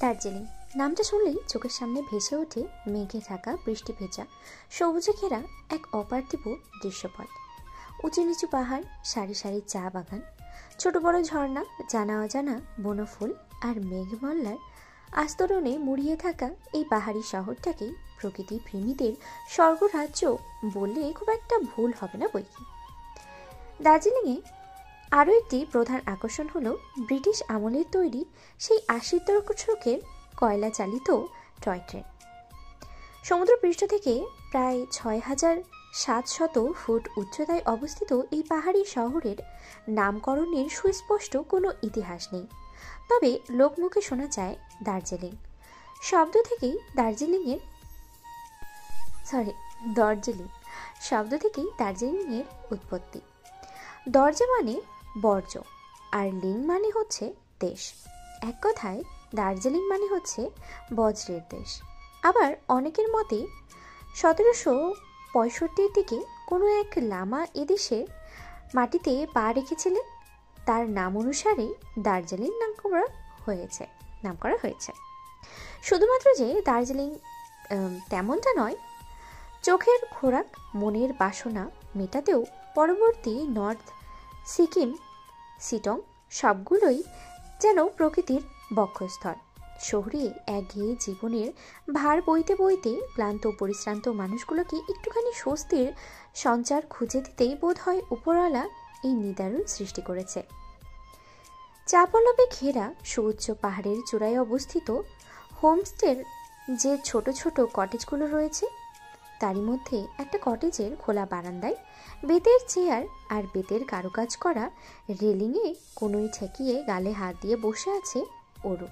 দার্জিলিং নামটা শুনলেই চোখের সামনে ভেসে ওঠে মেঘে ঢাকা বৃষ্টি ভেজা সবুজে ঘেরা এক অপার্থিব দৃশ্যপট। উঁচু নিচু পাহাড়, সারি সারি চা বাগান, ছোট বড় ঝর্ণা, জানা অজানা বনফুল আর মেঘমল্লার আস্তরণে মুড়িয়ে থাকা এই পাহাড়ি শহরটাকেই প্রকৃতি প্রেমীদের স্বর্গরাজ্য বললে খুব একটা ভুল হবে না বইকি। দার্জিলিংয়ে আরও একটি প্রধান আকর্ষণ হলো ব্রিটিশ আমলের তৈরি সেই ৮০ দশকের কয়লা চালিত টয় ট্রেন। সমুদ্রপৃষ্ঠ থেকে প্রায় ৬,৭০০ ফুট উচ্চতায় অবস্থিত এই পাহাড়ি শহরের নামকরণের সুস্পষ্ট কোনো ইতিহাস নেই, তবে লোকমুখে শোনা যায় দার্জিলিং শব্দ থেকেই দার্জিলিংয়ের উৎপত্তি। দরজা মানে বর্জ্য আর লিং মানে হচ্ছে দেশ। এক কথায় দার্জিলিং মানে হচ্ছে বজ্রের দেশ। আবার অনেকের মতে ১৭৬৫-র দিকে কোনো এক লামা এদেশের মাটিতে পা রেখেছিলেন, তার নাম অনুসারে দার্জিলিং নাম করা হয়েছে। শুধুমাত্র যে দার্জিলিং তেমনটা নয়, চোখের খোরাক মনের বাসনা মেটাতেও পরবর্তী নর্থ সিকিম, সিটং সবগুলোই যেন প্রকৃতির বক্ষস্থল। শহরে একঘেয়ে জীবনের ভার বইতে বইতে ক্লান্ত পরিশ্রান্ত মানুষগুলোকে একটুখানি স্বস্তির সঞ্চার খুঁজে দিতেই বোধ হয় উপরওয়ালা এই নিদারুণ সৃষ্টি করেছে। চা পল্লবে ঘেরা সুউচ্চ পাহাড়ের চূড়ায় অবস্থিত হোমস্টের যে ছোট ছোট কটেজগুলো রয়েছে, তারই মধ্যে একটা কটেজের খোলা বারান্দায় বেতের চেয়ার আর বেতের কারুকাজ করা রেলিংয়ে কোনোই ঠেকিয়ে গালে হাত দিয়ে বসে আছে ওরু।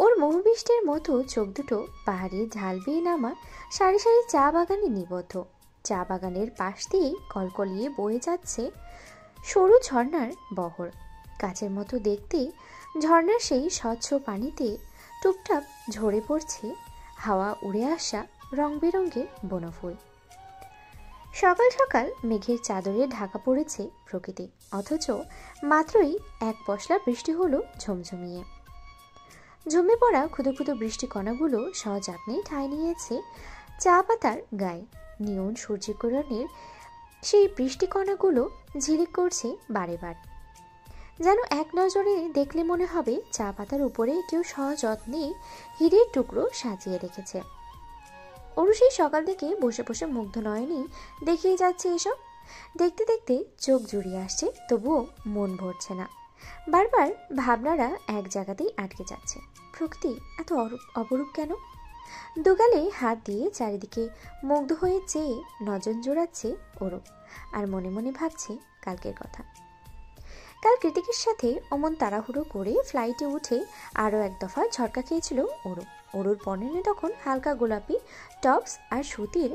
ওর মোহবিষ্টের মতো চোখ দুটো পাহাড়ের ঢাল বেয়ে নামা সারি সারি চা বাগানে নিবদ্ধ। চা বাগানের পাশ দিয়েই কলকলিয়ে বয়ে যাচ্ছে সরু ঝর্ণার বহর। কাচের মতো দেখতে ঝর্ণার সেই স্বচ্ছ পানিতে টুপটাপ ঝরে পড়ছে হাওয়া উড়ে আসা রং বেরঙের বনফুল। সকাল সকাল মেঘের চাদরে ঢাকা পড়েছে প্রকৃতি, অথচ মাত্রই এক পশলা বৃষ্টি হলো ঝমঝমিয়ে। জমে পড়া ক্ষুদো ক্ষুদো বৃষ্টি কণাগুলো সযত্নে ঠাঁই নিয়েছে চা পাতার গায়ে। নিয়ন সূর্যকিরণের সেই বৃষ্টি কণাগুলো ঝিলিক করছে বারে বার, যেন এক নজরে দেখলে মনে হবে চা পাতার উপরে কেউ সযত্নে হীরের টুকরো সাজিয়ে রেখেছে। ওরু সেই সকাল থেকে বসে বসে মুগ্ধ নয়নি দেখিয়ে যাচ্ছে এসব। দেখতে দেখতে চোখ জুড়িয়ে আসছে, তবুও মন ভরছে না। বারবার ভাবনারা এক জায়গাতেই আটকে যাচ্ছে। প্রকৃতি এত অপরূপ কেন? দুগালে হাত দিয়ে চারিদিকে মুগ্ধ হয়ে চেয়ে নজর জোড়াচ্ছে ওরু, আর মনে মনে ভাবছে কালকের কথা। কাল কৃতিকের সাথে অমন তাড়াহুড়ো করে ফ্লাইটে উঠে আরও এক দফা ঝটকা খেয়েছিল ওরু। ওরুর পরনে তখন হালকা গোলাপি টপস আর সুতির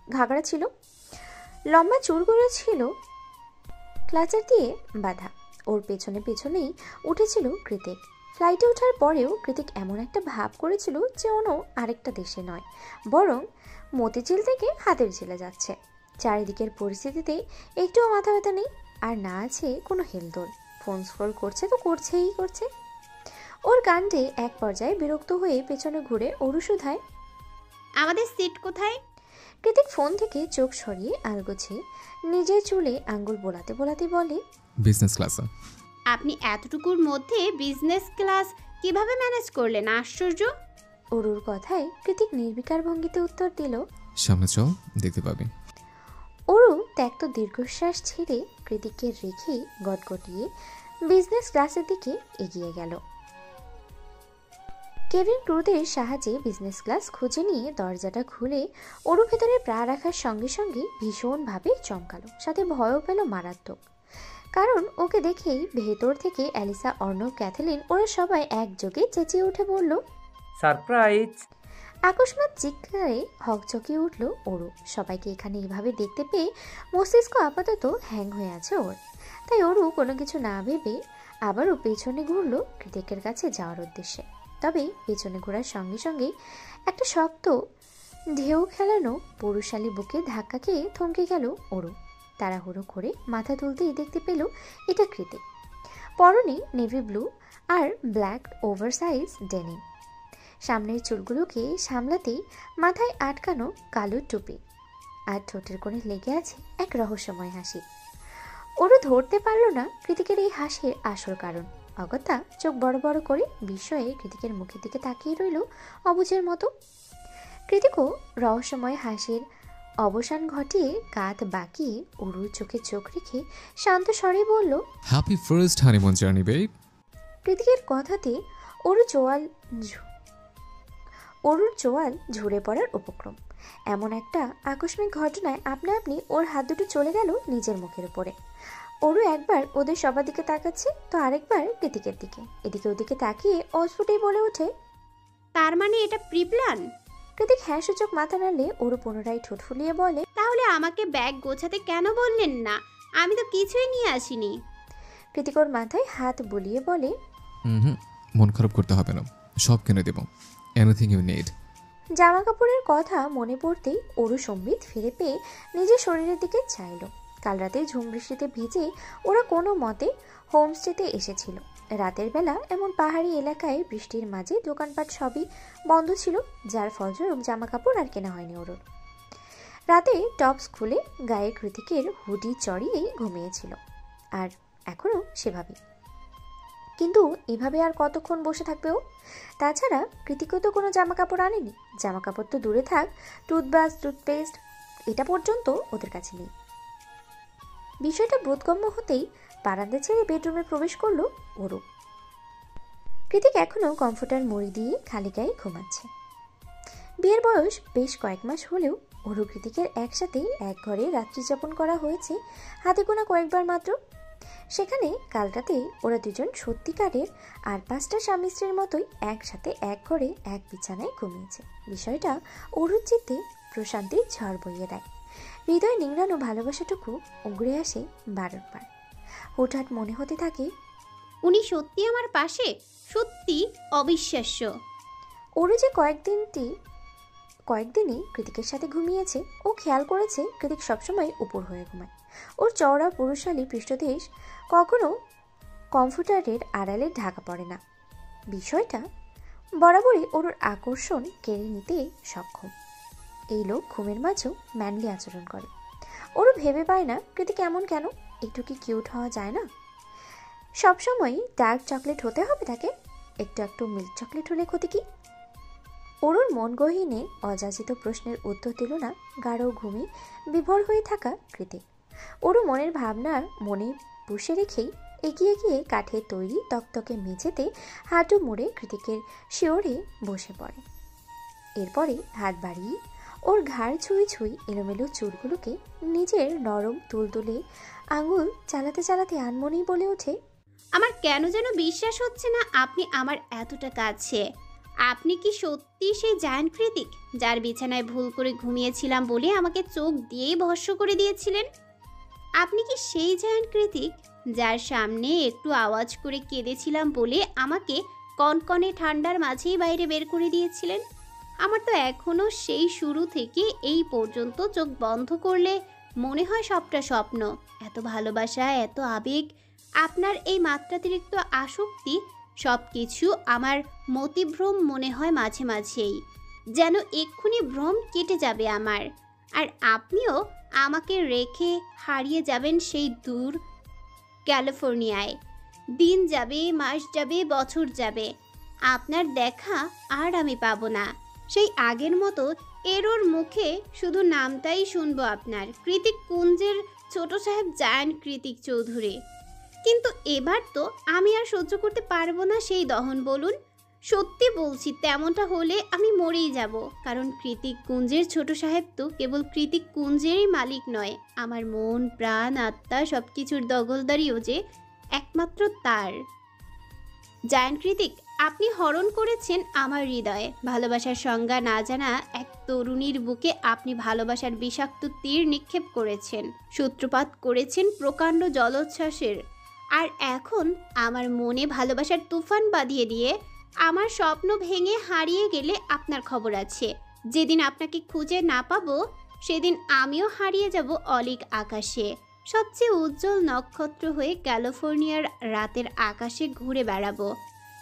ঘাগড়া ছিল। লম্বা চুলগুলো ছিল ক্লাচার দিয়ে বাঁধা। ওর পেছনে পেছনেই উঠেছিল কৃতিক। ফ্লাইটে ওঠার পরেও কৃতিক এমন একটা ভাব করেছিল যে অন্য আরেকটা দেশে নয়, বরং মতিঝিল থেকে হাতের ঝিলে যাচ্ছে। চারিদিকের পরিস্থিতিতে একটুও মাথা ব্যথা নেই, আর না আছে কোনো হেলদোল। ফোন স্ক্রল করছে তো করছে। ওর কাণ্ডে এক পর্যায়ে বিরক্ত হয়ে পেছনে ঘুরে ওরু শুধায়, আমাদের সিট কোথায়? কৃতিক ফোন থেকে চোখ সরিয়ে আলগোছে নিজের চুলে আঙ্গুল বোলাতে বোলাতে বলে, বিজনেস ক্লাসে। আপনি এতটুকুর মধ্যে বিজনেস ক্লাস কিভাবে ম্যানেজ করলেন? আশ্চর্য। ওরুর কথায় কৃতিক নির্বিকার ভঙ্গিতে উত্তর দিল, সামনে চল, দেখতে পাবি। ওরু ত্যক্ত দীর্ঘশ্বাস ছেড়ে কৃতিককে রেখেই গটগটিয়ে বিজনেস ক্লাসের দিকে এগিয়ে গেল। কেবিন ক্রুদের সাহায্যে বিজনেস ক্লাস খুঁজে নিয়ে দরজাটা খুলে ওরু ভেতরে প্রা রাখার সঙ্গে সঙ্গে ভীষণভাবে চমকালো, সাথে ভয়ও পেল মারাত্মক। কারণ ওকে দেখেই ভেতর থেকে অ্যালিসা, অর্ণব, ক্যাথলিন ওরা সবাই একযোগে চেঁচিয়ে উঠে বলল, সারপ্রাইজ! আকস্মাৎ চিৎকারে হকচকিয়ে উঠল ওরু। সবাইকে এখানে এভাবে দেখতে পেয়ে মস্তিষ্ক আপাতত হ্যাং হয়ে আছে ওর। তাই ওরু কোনো কিছু না ভেবে আবারও পেছনে ঘুরল কৃতিকের কাছে যাওয়ার উদ্দেশ্যে। তবে পেছনে ঘোরার সঙ্গে সঙ্গেই একটা শক্ত ঢেউ খেলানো পুরুষালী বুকে ধাক্কা খেয়ে থমকে গেল ওরু। তাড়াহুড়ো করে মাথা তুলতেই দেখতে পেল এটা কৃতিক। পরনে নেভি ব্লু আর ব্ল্যাক ওভারসাইজ ডেনিম। সামনের চুলগুলোকে সামলাতেই মাথায় আটকানো কালো টুপি, আর ঠোঁটের কোণে লেগে আছে এক রহস্যময় হাসি। ওরও ধরতে পারল না কৃতিকের এই হাসির আসল কারণ। অগত্যা চোখ বড় বড় করে বিস্ময়ে কৃতিকের মুখের দিকে তাকিয়ে রইল অবুঝের মতো। কৃতিকও রহস্যময় হাসির অবসান ঘটিয়ে কাঁধ বাঁকিয়ে অরুর চোখে চোখ রেখে শান্ত স্বরে বলল, happy first honeymoon journey babe. কৃতিকের কথাতে অরুর চোয়াল ঝরে পড়ার উপক্রম। এমন একটা আকস্মিক ঘটনায় আপনা আপনি ওর হাত দুটো চলে গেল নিজের মুখের উপরে। অরু একবার ওদের সবার দিকে তাকাচ্ছে, তো আরেকবার কৃতিকের দিকে। এদিকে ওদিকে তাকিয়ে অস্ফুটেই বলে ওঠে, তার মানে এটা প্রি প্ল্যান? কৃতিক হ্যাঁ সূচক মাথা নাড়লে অরু পুনরায় ঠোঁট ফুলিয়ে বলে, তাহলে আমাকে ব্যাগ গোছাতে কেন বললেন না? আমি তো কিছুই নিয়ে আসিনি। কৃতিক ওর মাথায় হাত বুলিয়ে বলে, মন খারাপ করতে হবে না, সব কিনে দেব, এনিথিং ইউ নিড। জামা কাপড়ের কথা মনে পড়তেই অরু সম্বিত ফিরে পেয়ে নিজের শরীরের দিকে চাইল। কাল রাতে ঝুম বৃষ্টিতে ভিজে ওরা কোনো মতে হোমস্টেতে এসেছিল। রাতের বেলা এমন পাহাড়ি এলাকায় বৃষ্টির মাঝে দোকানপাট সবই বন্ধ ছিল, যার ফলস্বরূপ জামা কাপড় আর কেনা হয়নি ওর। রাতে টপস খুলে গায়ে কৃতিকের হুডি চড়িয়েই ঘুমিয়েছিল, আর এখনও সেভাবেই। কিন্তু এভাবে আর কতক্ষণ বসে থাকবে ও? তাছাড়া কৃতিকও তো কোনো জামা কাপড় আনেনি। জামা কাপড় তো দূরে থাক, টুথব্রাশ টুথপেস্ট এটা পর্যন্ত ওদের কাছে নেই। বিষয়টা বোধগম্য হতেই বারান্দা ছেড়ে বেডরুমে প্রবেশ করলো অরু। কৃতিক এখনো কমফোর্টার মুড়ি দিয়ে খালি গায়ে ঘুমাচ্ছে। বিয়ের বয়স বেশ কয়েক মাস হলেও অরু কৃতিকের একসাথেই এক ঘরে রাত্রি যাপন করা হয়েছে হাতে গোনা কয়েকবার মাত্র। সেখানে কাল রাতে ওরা দুজন সত্যিকারের আর 5টা স্বামী স্ত্রীর মতোই একসাথে এক ঘরে এক বিছানায় ঘুমিয়েছে। বিষয়টা অরুর চিত্তে প্রশান্তির ঝড় বইয়ে দেয়। হৃদয় নিংড়ানো ভালোবাসাটুকু উগড়ে আসে বারবার। হঠাৎ মনে হতে থাকে, উনি সত্যি আমার পাশে, সত্যি অবিশ্বাস্য। ওরও যে কয়েকদিনই কৃতিকের সাথে ঘুমিয়েছে, ও খেয়াল করেছে কৃতিক সবসময় উপর হয়ে ঘুমায়। ওর চওড়া পুরুষালী পৃষ্ঠদেশ কখনো কমফোর্টারের আড়ালে ঢাকা পড়ে না। বিষয়টা বরাবরই ওর আকর্ষণ কেড়ে নিতে সক্ষম। এই লোক ঘুমের মাঝেও ম্যানলি আচরণ করে। ওরও ভেবে পায় না কৃতিক এমন কেন, একটু কি কিউট হওয়া যায় না? সবসময় ডার্ক চকলেট হতে হবে তাকে? একটু একটু মিল্ক চকলেট হলে ক্ষতি কি? অরুর মন গহীনে অযাচিত প্রশ্নের উত্তর দিল না গাঢ় ঘুমে বিভোর হয়ে থাকা কৃতিক। অরু মনের ভাবনা মনে পুষে রেখেই এগিয়ে গিয়ে কাঠের তৈরি তকতকে মেঝেতে হাঁটু মুড়ে কৃতিকের শিওরে বসে পড়ে। এরপরে হাত বাড়িয়ে ওর ঘাড় ছুঁই ছুঁই এলোমেলো চুলগুলোকে নিজের নরম তুলতুলে আঙুল চালাতে চালাতে আনমনেই বলে ওঠে, আমার কেন যেন বিশ্বাস হচ্ছে না আপনি আমার এতটা কাছে। আপনি কি সত্যি সেই জায়ান্ট কৃতিক যার বিছানায় ভুল করে ঘুমিয়েছিলাম বলে আমাকে চোখ দিয়েই ভস্ম করে দিয়েছিলেন? আপনি কি সেই জায়ান্ট কৃতিক যার সামনে একটু আওয়াজ করে কেঁদেছিলাম বলে আমাকে কনকনে ঠান্ডার মাঝেই বাইরে বের করে দিয়েছিলেন? আমার তো এখনো সেই শুরু থেকে এই পর্যন্ত চোখ বন্ধ করলে মনে হয় সবটা স্বপ্ন। এত ভালোবাসা, এত আবেগ, আপনার এই মাত্রাতিরিক্ত আসক্তি, সব কিছু আমার মতিভ্রম মনে হয় মাঝে মাঝেই, যেন এক্ষুনি ভ্রম কেটে যাবে আমার। আর আপনিও আমাকে রেখে হারিয়ে যাবেন সেই দূর ক্যালিফোর্নিয়ায়। দিন যাবে, মাস যাবে, বছর যাবে, আপনার দেখা আর আমি পাবো না। সেই আগের মতো এরোর মুখে শুধু নামটাই শুনবো আপনার, কৃতিক কুঞ্জের ছোট সাহেব জায়ান্ট কৃতিক চৌধুরী। কিন্তু এবার তো আমি আর সহ্য করতে পারবো না সেই দহন। বলুন, সত্যি বলছি, তেমনটা হলে আমি মরেই যাব। কারণ কৃতিক কুঞ্জের ছোট সাহেব তো কেবল কৃতিক কুঞ্জেরই মালিক নয়, আমার মন প্রাণ আত্মা সব কিছুর দখলদারিও যে একমাত্র তার। জায়ান্ট কৃতিক, আপনি হরণ করেছেন আমার হৃদয়ে। ভালোবাসার সংজ্ঞা না জানা এক তরুণীর বুকে আপনি ভালোবাসার বিষাক্ত তীর নিক্ষেপ করেছেন, সূত্রপাত করেছেন প্রকাণ্ড জলোচ্ছ্বাসের। আর এখন আমার মনে ভালোবাসার তুফান বাঁধিয়ে দিয়ে আমার স্বপ্ন ভেঙে হারিয়ে গেলে আপনার খবর আছে। যেদিন আপনাকে খুঁজে না পাবো সেদিন আমিও হারিয়ে যাব অলিক আকাশে, সবচেয়ে উজ্জ্বল নক্ষত্র হয়ে ক্যালিফোর্নিয়ার রাতের আকাশে ঘুরে বেড়াবো।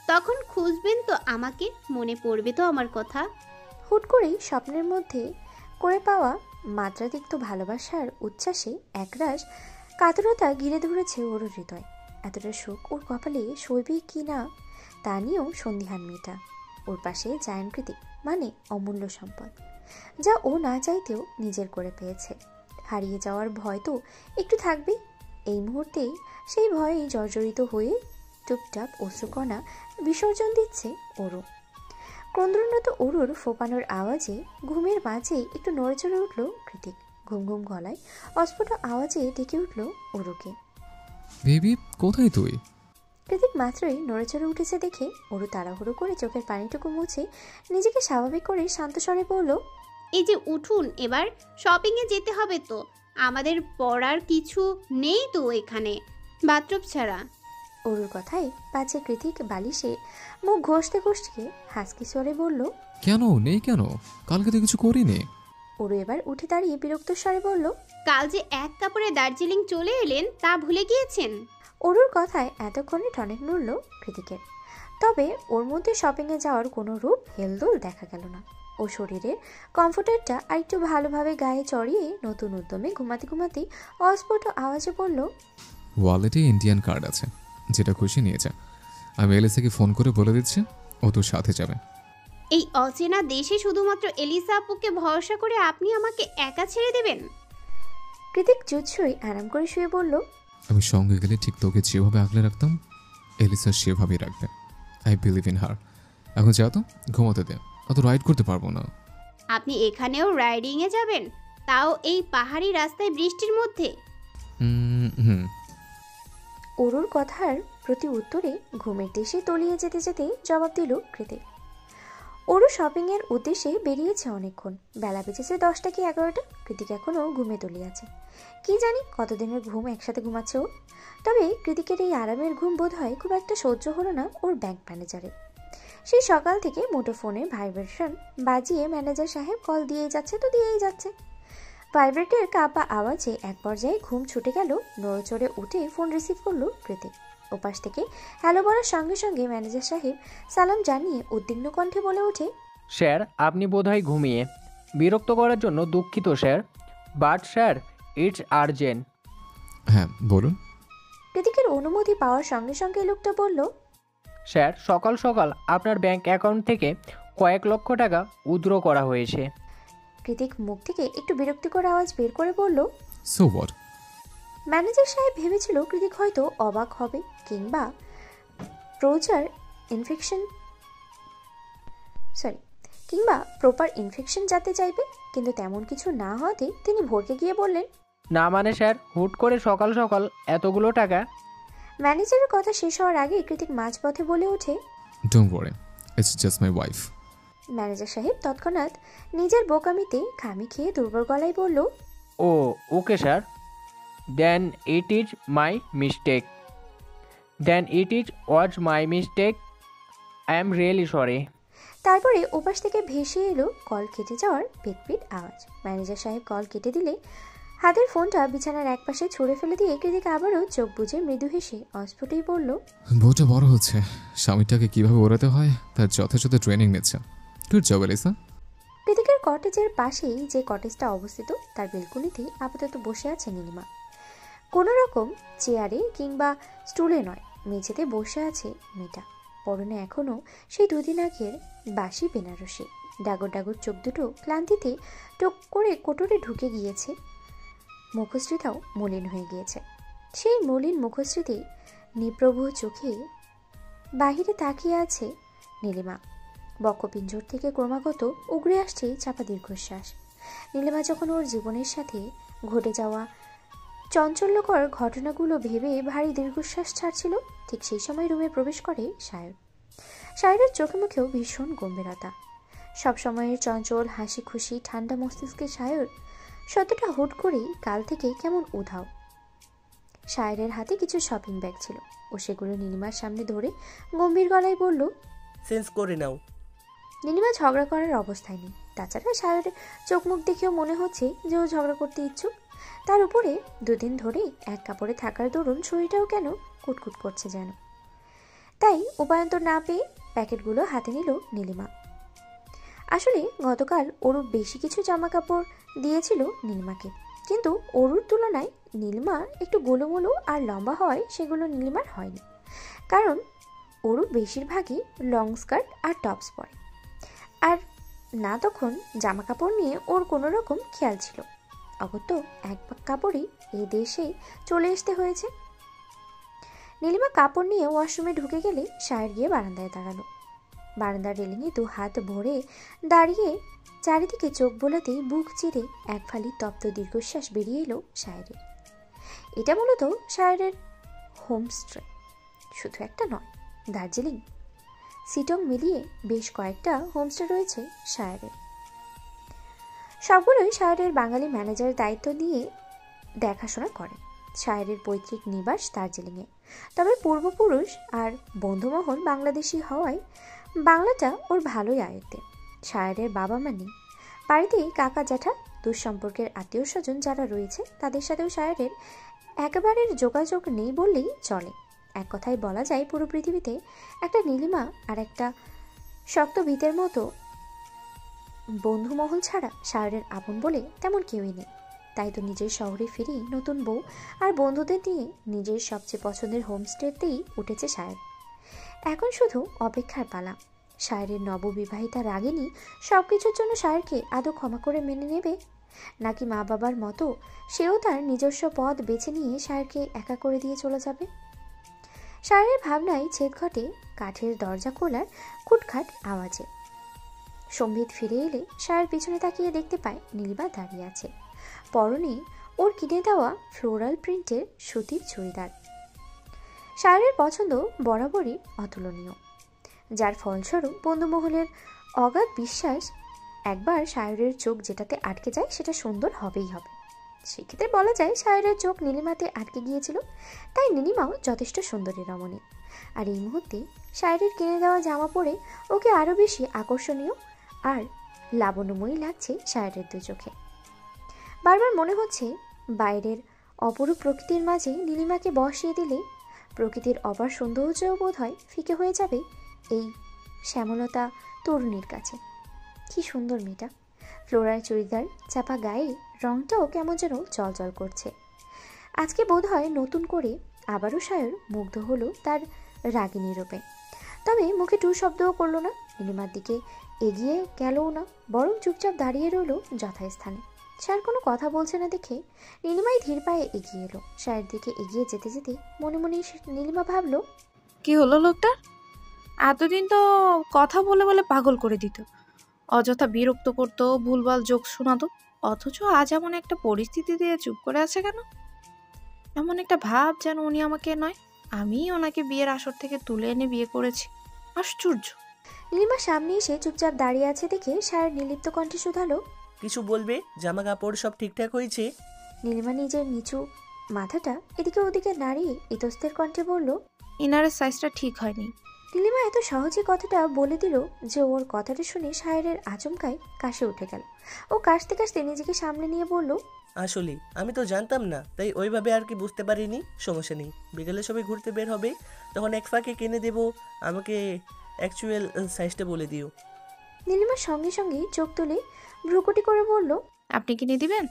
তখন খুঁজবেন তো আমাকে, মনে পড়বে তো আমার কথা। হুট করেই স্বপ্নের মধ্যে করে পাওয়া মাত্রাতিক্ত ভালোবাসার উচ্ছ্বাসে একরাশ কাতরতা ঘিরে ধরেছে ওর হৃদয়। এতটা সুখ ওর কপালে সইবে কি না তা নিয়েও সন্দিহান মেয়েটা। ওর পাশে জায়ানকৃতিক মানে অমূল্য সম্পদ, যা ও না চাইতেও নিজের করে পেয়েছে। হারিয়ে যাওয়ার ভয় তো একটু থাকবেই। এই মুহূর্তেই সেই ভয়ে জর্জরিত হয়ে টুপটাপ অশ্রুকণা বিসর্জন দিচ্ছে ওরও। ক্রন্দনরত অরুর ফোপানোর আওয়াজে ঘুমের মাঝে একটু নড়েচড়ে উঠল কৃতিক। ঘুম ঘুম গলায় অস্ফুট আওয়াজে ডেকে উঠল অরুকে। বেবি, কোথায় তুই? কৃতিক মাত্রই নড়েচড়ে উঠেছে দেখে অরু তাড়াহুড়ো করে চোখের পানিটুকু মুছে নিজেকে স্বাভাবিক করে শান্ত স্বরে বলল, এই যে উঠুন, এবার শপিংয়ে যেতে হবে তো। আমাদের পড়ার কিছু নেই তো এখানে, বাথরুম ছাড়া। অরুর কথায় পাছে কৃতিক বালিশে মুখ ঘষতে ঘষতে হাসকি স্বরে বলল, কেন নেই কেন? কালকে তো কিছু করিনি। অরু এবার উঠে দাঁড়িয়ে বিরক্ত স্বরে বলল, কাল যে এক কাপড়ে দার্জিলিং চলে এলেন তা ভুলে গিয়েছেন? অরুর কথায় এতক্ষণে টনিক নড়ল কৃতিকের। তবে ওর মধ্যে শপিংয়ে যাওয়ার কোনো রূপ হেলদোল দেখা গেল না। ও শরীরের কমফোর্টারটা আর একটু ভালোভাবে গায়ে চড়িয়ে নতুন উদ্যমে ঘুমাতে ঘুমাতেই অস্ফুট আওয়াজে বলল, ওয়ালেটে ইন্ডিয়ান কার্ড আছে, যেটা খুশি নিয়ে যা। আমি এলিসাকে ফোন করে বলে দিচ্ছি, ও তোর সাথে যাবে। এই অচেনা দেশে শুধুমাত্র এলিসা আপুকে ভরসা করে আপনি আমাকে একা ছেড়ে দেবেন? কৃতিক জুৎসই আরাম করে শুয়ে বলল, আমি সঙ্গে গেলে ঠিক তোকে যেভাবে আগলে রাখতাম এলিসা সেভাবেই রাখবে। I believe in her. এখন যা তো, ঘুমাতে দে, অত রাইড করতে পারবো না। আপনি এখানেও রাইডিংয়ে যাবেন, তাও এই পাহাড়ি রাস্তায় বৃষ্টির মধ্যে? হুম। অরুর কথার প্রতি উত্তরে ঘুমের দেশে তলিয়ে যেতে যেতে জবাব দিল কৃতিক। অরু শপিংয়ের উদ্দেশ্যে বেরিয়েছে অনেকক্ষণ। বেলা বেজেছে 10টা কি 11টা। কৃতিক এখনও ঘুমে তলিয়েছে। কি জানি কতদিনের ঘুম একসাথে ঘুমাচ্ছে ও। তবে কৃতিকের এই আরামের ঘুম বোধ হয় খুব একটা সহ্য হলো না ওর ব্যাংক ম্যানেজারের। সেই সকাল থেকে মুঠোফোনে ভাইব্রেশন বাজিয়ে ম্যানেজার সাহেব কল দিয়েই যাচ্ছে তো দিয়েই যাচ্ছে। ভাইব্রেটের কাপা আওয়াজে এক পর্যায়ে ঘুম ছুটে গেল। নড়েচড়ে উঠে ফোন রিসিভ করলো কৃতিক। ওপাশ থেকে হ্যালো বলার সঙ্গে সঙ্গে ম্যানেজার সাহেব সালাম জানিয়ে উদ্বিগ্ন কণ্ঠে বলে ওঠে, স্যার, আপনি বোধহয় ঘুমিয়ে। বিরক্ত করার জন্য দুঃখিত sir, but sir it's urgent. হ্যাঁ বলুন। কৃতিকের অনুমতি পাওয়ার সঙ্গে সঙ্গে লোকটা বলল, স্যার, সকাল সকাল আপনার ব্যাংক অ্যাকাউন্ট থেকে কয়েক লক্ষ টাকা উইথড্র করা হয়েছে। কৃতিক মুখ থেকে একটু বিরক্তিকর আওয়াজ বের করে বলল, সো হোয়াট? ম্যানেজার সাহেব ভেবেছিল কৃতিক হয়তো অবাক হবে কিংবা প্রপার ইনফেকশন যাতে চাইবে, কিন্তু তেমন কিছু না হওয়াতে তিনি ভরকে গিয়ে বললেন, না মানে স্যার, হুট করে সকাল সকাল এতগুলো টাকা? ম্যানেজারের কথা শেষ হওয়ার আগে কৃতিক মাঝপথে বলে ওঠে, don't worry, it's just my wife. Manager সাহেব তৎক্ষণাৎ নিজের বোকামিতে খামি খেয়ে দুর্বল গলায় বলল, oh okay sir, then it is my mistake. Was my mistake. I am really sorry. তারপরে ওপাশ থেকে ভেসে এলো কল কেটে যাওয়ার পিটপিট আওয়াজ। ম্যানেজার সাহেব কল কেটে দিলে হাতের ফোনটা বিছানার একপাশে ছুঁড়ে ফেলে দিয়ে কৃতিক আবারও চোখ বুজে মৃদু হেসে অস্ফুটেই বলল, বউটা বড় হচ্ছে, স্বামীটাকে কিভাবে ওড়াতে হয় তার যথাযথ ট্রেনিং নিচ্ছে। Good job Elisa. কৃতিকের কটেজের পাশেই যে কটেজটা অবস্থিত তার বেলকনিতেই আপাতত বসে আছে নীলিমা। কোনো রকম চেয়ারে কিংবা স্টুলে নয়, মেঝেতে বসে আছে মেয়েটা। পরনে এখনও সেই দুদিন আগের বাসি বেনারসি। ডাগর ডাগর চোখ দুটো ক্লান্তিতে টোক করে কোটরে ঢুকে গিয়েছে। মুখশ্রীটাও মলিন হয়ে গিয়েছে। সেই মলিন মুখশ্রীতে নিপ্রভ চোখে বাহিরে তাকিয়ে আছে নীলিমা। বক্ষপিঞ্জর থেকে ক্রমাগত উগড়ে আসছে চাপা দীর্ঘশ্বাস। নীলিমা যখন ওর জীবনের সাথে ঘটে যাওয়া চঞ্চল্যকর ঘটনাগুলো ভেবে ভারী দীর্ঘশ্বাস ছাড়ছিল, ঠিক সেই সময় রুমে প্রবেশ করে সায়র। সায়রের চোখে মুখেও ভীষণ গম্ভীরতা। সবসময়ের চঞ্চল হাসি খুশি ঠান্ডা মস্তিষ্কের সায়র সত্যটা হুট করেই কাল থেকে কেমন উধাও। সায়রের হাতে কিছু শপিং ব্যাগ ছিল, ও সেগুলো নীলিমার সামনে ধরে গম্ভীর গলায় বলল, চেঞ্জ করে নাও। নীলিমা ঝগড়া করার অবস্থায় নেই। তাছাড়া সায়রের চোখ মুখ দেখেও মনে হচ্ছে যে ও ঝগড়া করতে ইচ্ছুক। তার উপরে দুদিন ধরে এক কাপড়ে থাকার দরুন শরীরটাও কেন কুটকুট করছে যেন। তাই উপায়ন্তর না পেয়ে প্যাকেটগুলো হাতে নিল নীলিমা। আসলে গতকাল অরূপ বেশি কিছু জামা কাপড় দিয়েছিল নীলিমাকে, কিন্তু অরুর তুলনায় নীলিমা একটু গোলুমোলু আর লম্বা হওয়ায় সেগুলো নীলিমার হয়নি, কারণ অরূপ বেশিরভাগই লং স্কার্ট আর টপস পরে, আর না তখন জামা কাপড় নিয়ে ওর কোনো রকম খেয়াল ছিল। অগত্য এক কাপড়ই এই দেশে চলে আসতে হয়েছে। নীলিমা কাপড় নিয়ে ওয়াশরুমে ঢুকে গেলে সায়ের গিয়ে বারান্দায় দাঁড়ালো। বারান্দার রেলিংয়ে 2 হাত ভরে দাঁড়িয়ে চারিদিকে চোখ বোলাতেই বুক চিরে এক ফালি তপ্ত দীর্ঘশ্বাস বেরিয়ে এলো সায়েরের। এটা মূলত সায়েরের হোমস্টে, শুধু একটা নয়, দার্জিলিং, সিটং মিলিয়ে বেশ কয়েকটা হোমস্টে রয়েছে সায়েরের। সবগুলোই সায়েরের বাঙালি ম্যানেজারের দায়িত্ব নিয়ে দেখাশোনা করেন। সায়েরের পৈতৃক নিবাস দার্জিলিংয়ে, তবে পূর্বপুরুষ আর বন্ধুমহল বাংলাদেশি হওয়ায় বাংলাটা ওর ভালোই আয়ত্তে। সায়েরের বাবা মা নেই, বাড়িতেই কাকা জ্যাঠা দুঃসম্পর্কের আত্মীয় স্বজন যারা রয়েছে তাদের সাথেও সায়েরের একেবারের যোগাযোগ নেই বললেই চলে। এক কথায় বলা যায় পুরো পৃথিবীতে একটা নীলিমা আর একটা শক্ত ভিতের মতো বন্ধুমহল ছাড়া সায়েরের আপন বলে তেমন কেউই নেই। তাই তো নিজের শহরে ফিরেই নতুন বউ আর বন্ধুদের নিয়ে নিজের সবচেয়ে পছন্দের হোমস্টেতেই উঠেছে সায়ের। এখন শুধু অপেক্ষার পালা। সায়েরের নববিবাহিতা রাগিনী সব কিছুর জন্য সায়েরকে আদৌ ক্ষমা করে মেনে নেবে, নাকি মা বাবার মতো সেও তার নিজস্ব পথ বেছে নিয়ে সায়েরকে একা করে দিয়ে চলে যাবে। সায়েরের ভাবনায় ছেদ ঘটে কাঠের দরজা খোলার খুটখাট আওয়াজে। সম্বিত ফিরে এলে সায়ের পিছনে তাকিয়ে দেখতে পায় নীলিমা দাঁড়িয়ে আছে, পরনে ওর কিনে দেওয়া ফ্লোরাল প্রিন্টের সুতির চুড়িদার। সায়েরের পছন্দ বরাবরই অতুলনীয়, যার ফলস্বরূপ বন্ধুমহলের অগাধ বিশ্বাস একবার সায়েরের চোখ যেটাতে আটকে যায় সেটা সুন্দর হবেই হবে। সেক্ষেত্রে বলা যায় সায়েরের চোখ নীলিমাতে আটকে গিয়েছিল, তাই নীলিমাও যথেষ্ট সুন্দরী রমণী। আর এই মুহূর্তে সায়েরের কিনে দেওয়া জামা পরে ওকে আরও বেশি আকর্ষণীয় আর লাবণ্যময়ী লাগছে সায়েরের 2 চোখে। বারবার মনে হচ্ছে বাইরের অপরূপ প্রকৃতির মাঝে নীলিমাকে বসিয়ে দিলে প্রকৃতির অপার সৌন্দর্যও বোধ হয় ফিকে হয়ে যাবে এই শ্যামলতা তরুণীর কাছে। কি সুন্দর মেয়েটা, ফ্লোরাল চুড়িদার চাপা গায়ে রংটাও কেমন যেন জলজল করছে। আজকে বোধ হয় নতুন করে আবারও সায়ের মুগ্ধ হলো তার রাগিনী রূপে। তবে মুখে 2 শব্দও করলো না, নীলিমার দিকে এগিয়ে গেলও না, বরং চুপচাপ দাঁড়িয়ে রইল যথাস্থানে। সায়ের কোনো কথা বলছে না দেখে নীলিমাই ধীর পায়ে এগিয়ে এলো। সায়ের দিকে এগিয়ে যেতে যেতে মনে মনে নীলিমা ভাবলো, কি হলো লোকটা? এতদিন তো কথা বলে বলে পাগল করে দিত, অযথা বিরক্ত করতো, ভুলভাল জোক শোনাতো, অথচ আজ এমন একটা পরিস্থিতি দিয়ে চুপ করে আছে কেন? এমন একটা ভাব যেন উনি আমাকে নয়, আমি ওনাকে বিয়ের আসর থেকে তুলে এনে বিয়ে করেছি। আশ্চর্য। নীলিমা সামনে এসে চুপচাপ দাঁড়িয়ে আছে দেখে সায়ের নির্লিপ্ত কণ্ঠে শুধালো, কিছু বলবে? জামা কাপড় সব ঠিকঠাক হয়েছে? নীলিমা নিজের নিচু মাথাটা এদিকে ওদিকে নাড়িয়ে ইতস্তের কণ্ঠে বলল, ইনারের সাইজটা ঠিক হয়নি। নীলিমা এত সহজে কথাটা বলে দিল যে ওর কথাটা শুনে সায়েরের আচমকায় কাশি উঠে গেল। ও কাশতে কাশতে নিজেকে সামলে নিয়ে বলল, আসলে আমি তো জানতাম না, তাই ওইভাবে আর কি বুঝতে পারিনি। সমস্যা নেই, বিকেলে সবাই ঘুরতে বের হবে, তখন এক ফাঁকে কিনে দেবো। আমাকে অ্যাকচুয়াল সাইজটা বলে দিও। নীলিমার সঙ্গে সঙ্গে চোখ তুলে ভ্রুকুটি করে বলল, আপনি কিনে দিবেন?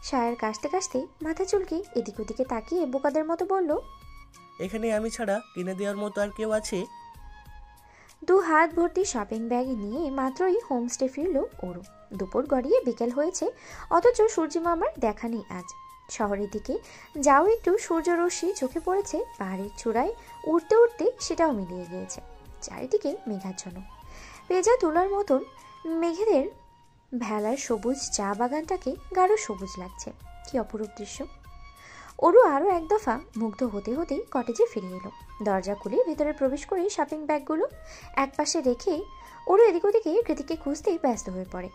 সায়ের কাশতে কাশতে মাথা চুলকে এদিক ওদিকে তাকিয়ে বোকাদের মতো বলল, এখানে আমি ছাড়া কিনে দেওয়ার মতো আর কেউ আছে? 2 হাত ভর্তি শপিং ব্যাগ নিয়ে মাত্রই হোমস্টে ফিরল ওরু। দুপুর গড়িয়ে বিকেল হয়েছে, অথচ সূর্যিমামার দেখা নেই আজ। শহরের দিকে যাও একটু সূর্যরশ্মি চোখে পড়েছে পাহাড়ের চূড়ায় উঠতে উঠতে, সেটাও মিলিয়ে গিয়েছে। চারিদিকে মেঘাচ্ছন্ন, পেঁজা তুলার মতন মেঘেদের ভেলার সবুজ চা বাগানটাকে গাঢ় সবুজ লাগছে। কি অপরূপ দৃশ্য! ওরু আরও এক দফা মুগ্ধ হতে হতেই কটেজে ফিরে এলো। দরজা খুলে ভেতরে প্রবেশ করে শপিং ব্যাগগুলো একপাশে রেখে ওরু এদিক ওদিকে কৃতিককে খুঁজতেই ব্যস্ত হয়ে পড়ে।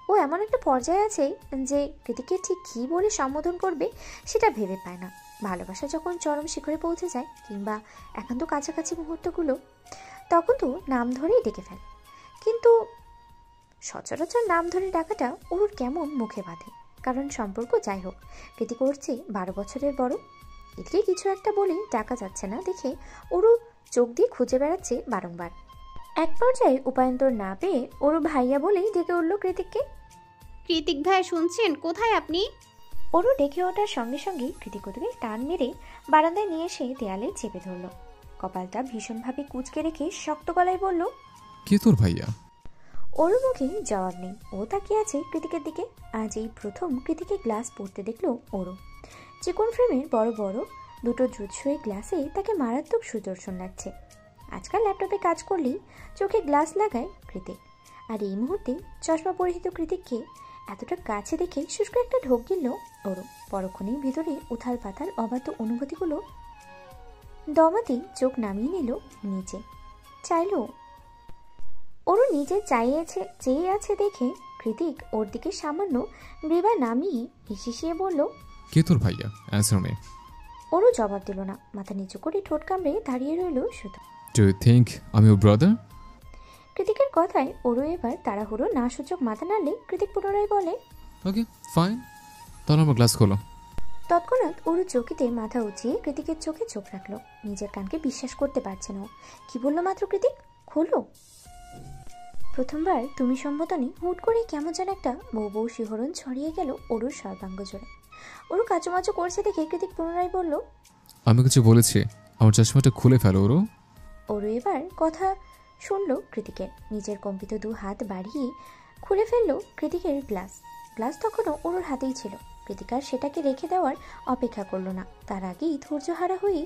ও এমন একটা পর্যায়ে আছে যে কৃতিককে ঠিক কী বলে সম্বোধন করবে সেটা ভেবে পায় না। ভালোবাসা যখন চরম শিখরে পৌঁছে যায় কিংবা একান্ত কাছাকাছি মুহূর্তগুলো, তখন তো নাম ধরেই ডেকে ফেলে, কিন্তু সচরাচর নাম ধরে ডাকাটা ওর কেমন মুখে বাঁধে। কারণ সম্পর্ক যাই হোক, কৃতিক ওর চেয়ে 12 বছরের বড়। এদিকে কিছু একটা বলে ডাকা যাচ্ছে না দেখে ওরও চোখ দিয়ে খুঁজে বেড়াচ্ছে বারংবার। এক পর্যায়ে উপায়ন্তর না পেয়ে ওর ভাইয়া বলেই ডেকে উঠল কৃতিককে। কৃতিক ভাই শুনছেন? কোথায় আপনি? ওরও ডেকে ওঠার সঙ্গে সঙ্গেই কৃতিক ওকে টান মেরে বারান্দায় নিয়ে এসে দেয়ালে চেপে ধরল। কপালটা ভীষণভাবে কুঁচকে রেখে শক্ত গলায় বলল, কে তোর ভাইয়া? ওর মুখে জবাব নেই। ও তাকিয়ে আছে কৃতিকের দিকে। আজ এই প্রথম কৃতিকে গ্লাস পড়তে দেখলো ওরও। চিকন ফ্রেমের বড় বড় দুটো জুৎসই গ্লাসে তাকে মারাত্মক সুদর্শন লাগছে। আজকাল ল্যাপটপে কাজ করলেই চোখে গ্লাস লাগায় কৃতিক, আর এই মুহূর্তে চশমা পরিহিত কৃতিককে এতটা কাছে দেখে শুষ্ক একটা ঢোক গিলল ওরও। পরক্ষণেই ভিতরে উথাল পাতাল অবাধ্য অনুভূতিগুলো দমাতেই চোখ নামিয়ে নিল নিচে। চাইল ওরও নিজে চেয়ে আছে দেখে কৃতিক ওর দিকে সামান্য গ্রীবা নামিয়ে হিসিয়ে বলল, কে তোর ভাইয়া? অ্যান্সার মে। ওরও জবাব দিল না। মাথা নিচু করে ঠোঁট কামড়ে দাঁড়িয়ে রইল শুধু। ডু ইউ থিঙ্ক আমি ওর ব্রাদার? কৃতিকের কথায় ওরও এবার তাড়াহুড়ো না সূচক মাথা নাড়লে কৃতিক পুনরায় বলে, ওকে ফাইন, তাহলে আমার গ্লাস খোলো। তৎক্ষণাৎ ওরও চকিতে মাথা উঁচিয়ে কৃতিকের চোখে চোখ রাখলো। নিজের কানকে বিশ্বাস করতে পারছে না। কি বললো মাত্র কৃতিক? খোলো। প্রথমবার তুমি সম্বোধনে হুট করে কেমন যেন একটা বউ বউ শিহরণ ছড়িয়ে গেল ওরুর সর্বাঙ্গ জোরে। ওরু কাচুমাচু করছে দেখে কৃতিক পুনরায় বলল, আমি কিছু বলেছি? আমার চশমাটা খুলে ফেলো ওরও। ওরু এবার কথা শুনলো কৃতিকের। নিজের কম্পিত দু হাত বাড়িয়ে খুলে ফেললো কৃতিকের গ্লাস তখনও ওরুর হাতেই ছিল। কৃতিক আর সেটাকে রেখে দেওয়ার অপেক্ষা করলো না। তার আগেই ধৈর্যহারা হয়ে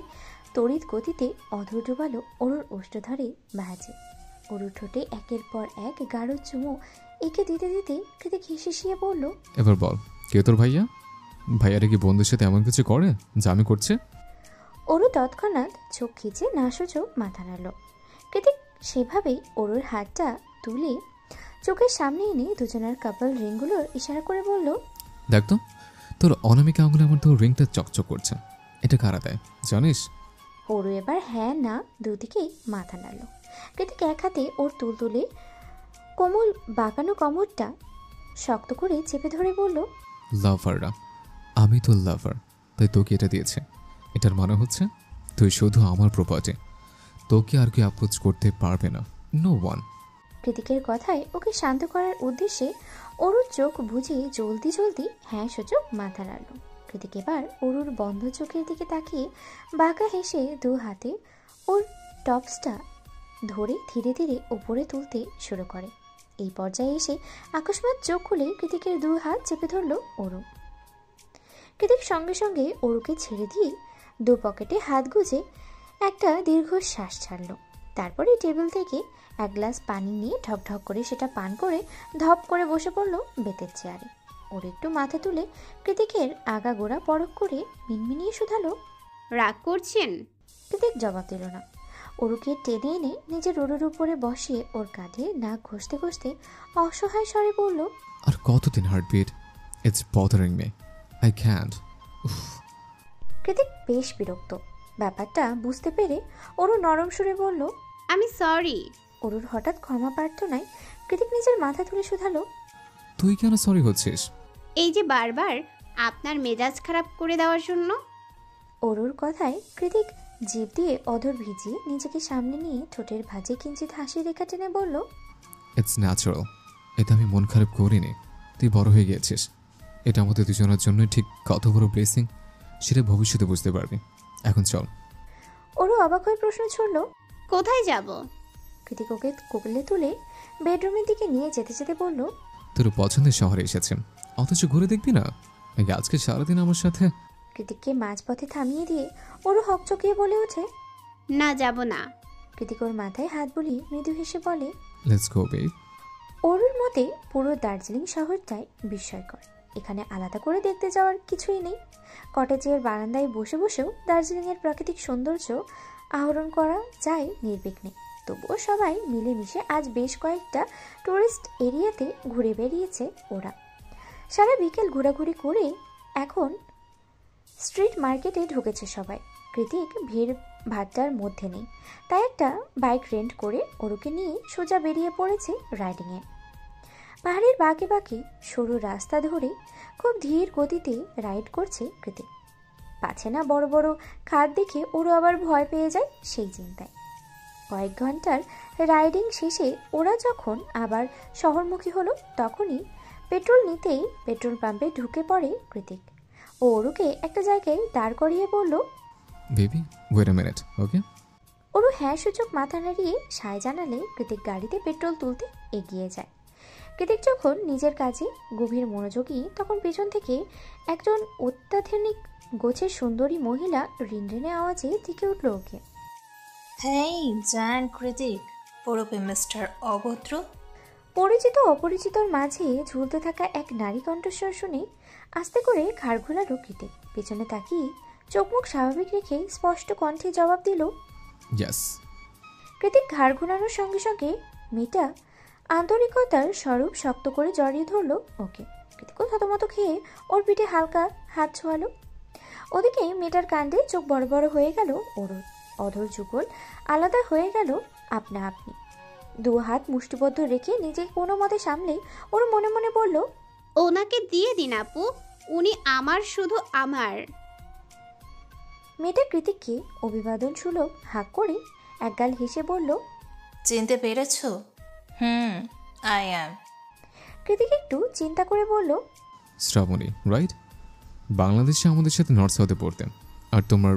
তড়িৎ গতিতে অধর ডুবালো ওরুর ওষ্ঠধরে বাহাজে। ওরুর ঠোঁটে একের পর এক গাঢ় চুমো এঁকে দিতে দিতে কৃতিক হিসিয়ে বলল, এবার বল, কে তোর ভাইয়া? ভাইয়ারা কি বন্ধুর সাথে এমন কিছু করে যা আমি করছে? ওরু তৎক্ষণাৎ চোখ খিচে নাসূচক মাথা নাড়ল। কৃতিক সেভাবেই ওরুর হাতটা তুলে চোখের সামনে এনে দুজনের কাপল রিংগুলোর ইশারা করে বলল, দেখ তো, তোর অনামিকা আঙুলে আমার তোর রিংটা চকচক করছে। এটা কারা দেয় জানিস? ওরু এবার হ্যাঁ না দুদিকেই মাথা নাড়ল। কৃতিক এক হাতে ওর তুলে কোমল বাঁকানো কোমরটা শক্ত করে চেপে ধরে বলল, লাভাররা, আমি তো লাভার, তাই তোকে এটা দিয়েছে। এটার মানে হচ্ছে তুই শুধু আমার প্রপার্টি, তোকে আর কি অ্যাপ্রোচ করতে পারবে না, নো ওয়ান। কৃতিকের কথায় ওকে শান্ত করার উদ্দেশ্যে অরুর চোখ বুঝে জলদি জলদি হ্যাঁ সূচক মাথা নাড়ল। কৃতিক এবার অরুর বন্ধ চোখের দিকে তাকিয়ে বাঁকা হেসে দু হাতে ওর টপসটা ধরে ধীরে ধীরে উপরে তুলতে শুরু করে। এই পর্যায়ে এসে আকস্মাৎ চোখ খুলে কৃতিকের দু হাত চেপে ধরল অরু। কৃতিক সঙ্গে সঙ্গে অরুকে ছেড়ে দিয়ে দু পকেটে হাত গুজে একটা দীর্ঘ শ্বাস ছাড়ল। তারপরে টেবিল থেকে এক গ্লাস পানি নিয়ে ঢকঢক করে সেটা পান করে ধপ করে বসে পড়ল বেতের চেয়ারে। ওর একটু মাথা তুলে কৃতিকের আগাগোড়া পরখ করে মিনমিনিয়ে শুধালো, রাগ করছেন? কৃতিক জবাব দিল না। অরুকে টেনে এনে নিজের অরুর উপরে বসিয়ে ওর কাঁধে নাক ঘষতে ঘষতে অসহায় স্বরে বলল, আর কতদিন heartbeat? It's bothering me, I can't. Kritik বেশ বিরক্ত। ব্যাপারটা বুঝতে পেরে অরু নরম সুরে বলল, আমি সরি। অরুর হঠাৎ ক্ষমা প্রার্থনায় কৃতিক নিজের মাথা তুলে শুধালো, তুই কেন সরি হচ্ছিস? এই যে বারবার আপনার মেজাজ খারাপ করে দেওয়ার জন্য। অরুর কথায় কৃতিক জিভ দিয়ে অধর ভিজিয়ে নিজেকে সামনে নিয়ে ঠোঁটের ভাঁজে কিঞ্চিত হাসি রেখা টেনে বলল, ইটস ন্যাচারাল, এতে আমি মন খারাপ করিনি। তুই বড় হয়ে গিয়েছিস, এটা আমাদের দুজনের জন্য ঠিক কত বড় ব্লেসিং সেটা ভবিষ্যতে বুঝতে পারবি। এখন চল। অরু অবাক হয়ে প্রশ্ন ছুড়ল, কোথায় যাব? কৃতিক ওকে কোলে তুলে বেডরুমের দিকে নিয়ে যেতে যেতে বলল, তোর পছন্দের শহরে এসেছে, অথচ ঘুরে দেখবি না? আজকে সারাদিন আমার সাথে। কৃতিককে মাঝপথে থামিয়ে দিয়ে ওরও হকচকিয়ে বলে ওঠে, না, যাব না। কৃতিক ওর মাথায় হাত বুলিয়ে মৃদু হেসে বলে, লেটস গো বেব। অরুর মতে পুরো দার্জিলিং শহরটাই বিস্ময়কর। এখানে আলাদা করে দেখতে যাওয়ার কিছুই নেই। কটেজের বারান্দায় বসে বসেও দার্জিলিংয়ের প্রাকৃতিক সৌন্দর্য আহরণ করা যায় নির্বিঘ্নে। তবুও সবাই মিলেমিশে আজ বেশ কয়েকটা টুরিস্ট এরিয়াতে ঘুরে বেরিয়েছে ওরা। সারা বিকেল ঘোরাঘুরি করে এখন স্ট্রিট মার্কেটে ঢুকেছে সবাই। কৃতিক ভিড় ভাট্টার মধ্যে নেই, তাই একটা বাইক রেন্ট করে ওরুকে নিয়ে সোজা বেরিয়ে পড়েছে রাইডিংয়ে। পাহাড়ের বাঁকে বাঁকে সরু রাস্তা ধরে খুব ধীর গতিতে রাইড করছে কৃতিক। পাছে না বড় বড় খাদ দেখে ওরও আবার ভয় পেয়ে যায় সেই চিন্তায়। কয়েক ঘন্টার রাইডিং শেষে ওরা যখন আবার শহরমুখী হলো তখনই পেট্রোল নিতেই পেট্রোল পাম্পে ঢুকে পড়ে কৃতিক। ও অরুকে একটা জায়গায় দাঁড় করিয়ে বলল, বেবি ওয়েট আ মিনিট, ওকে? অরু হ্যাঁ সূচক মাথা নাড়িয়ে সায় জানালে কৃতিক গাড়িতে পেট্রোল তুলতে এগিয়ে যায়। কৃতিক যখন নিজের কাজে গভীর মনোযোগী তখন পেছন থেকে একজন অত্যাধুনিক গোছের সুন্দরী মহিলা রিনরিনে আওয়াজে দিকে উঠল ওকে। হেই জায়ান কৃতিক, ওরূপে মিস্টার অভদ্র। পরিচিত অপরিচিতর মাঝে ঝুলতে থাকা এক নারী কণ্ঠস্বর শুনে আস্তে করে ঘাড় ঘোরালো কৃতিক। পেছনে তাকিয়ে চোখ মুখ স্বাভাবিক রেখে স্পষ্ট কণ্ঠে জবাব দিল, ইয়েস। কৃতিক ঘাড় ঘোরানোর সঙ্গে সঙ্গে মেয়েটা আন্তরিকতার স্বরূপ শক্ত করে জড়িয়ে ধরল ওকে। কৃতিকও থতমত খেয়ে ওর পিঠে হালকা হাত ছোঁয়ালো। ওদিকে মেয়েটার কাণ্ডে চোখ বড় বড় হয়ে গেল ওরও। অধর যুগল আলাদা হয়ে গেল আপনা আপনি। দু হাত মুষ্টিবদ্ধ রেখে নিজেকে কোনো মতে সামলে ওর মনে মনে বলল, ওনাকে দিয়ে দিন আপু, উনি আমার, শুধু আমার। মেয়েটা কৃতিককে অভিবাদন সুলভ হাঁক করে একগাল হেসে বলল, চিনতে পেরেছ? I am. কৃতিক একটু চিন্তা করে বলল, শ্রাবণী, রাইট? বাংলাদেশে আমাদের সাথে নর্থ সাউথে পড়তেন। আর তোমার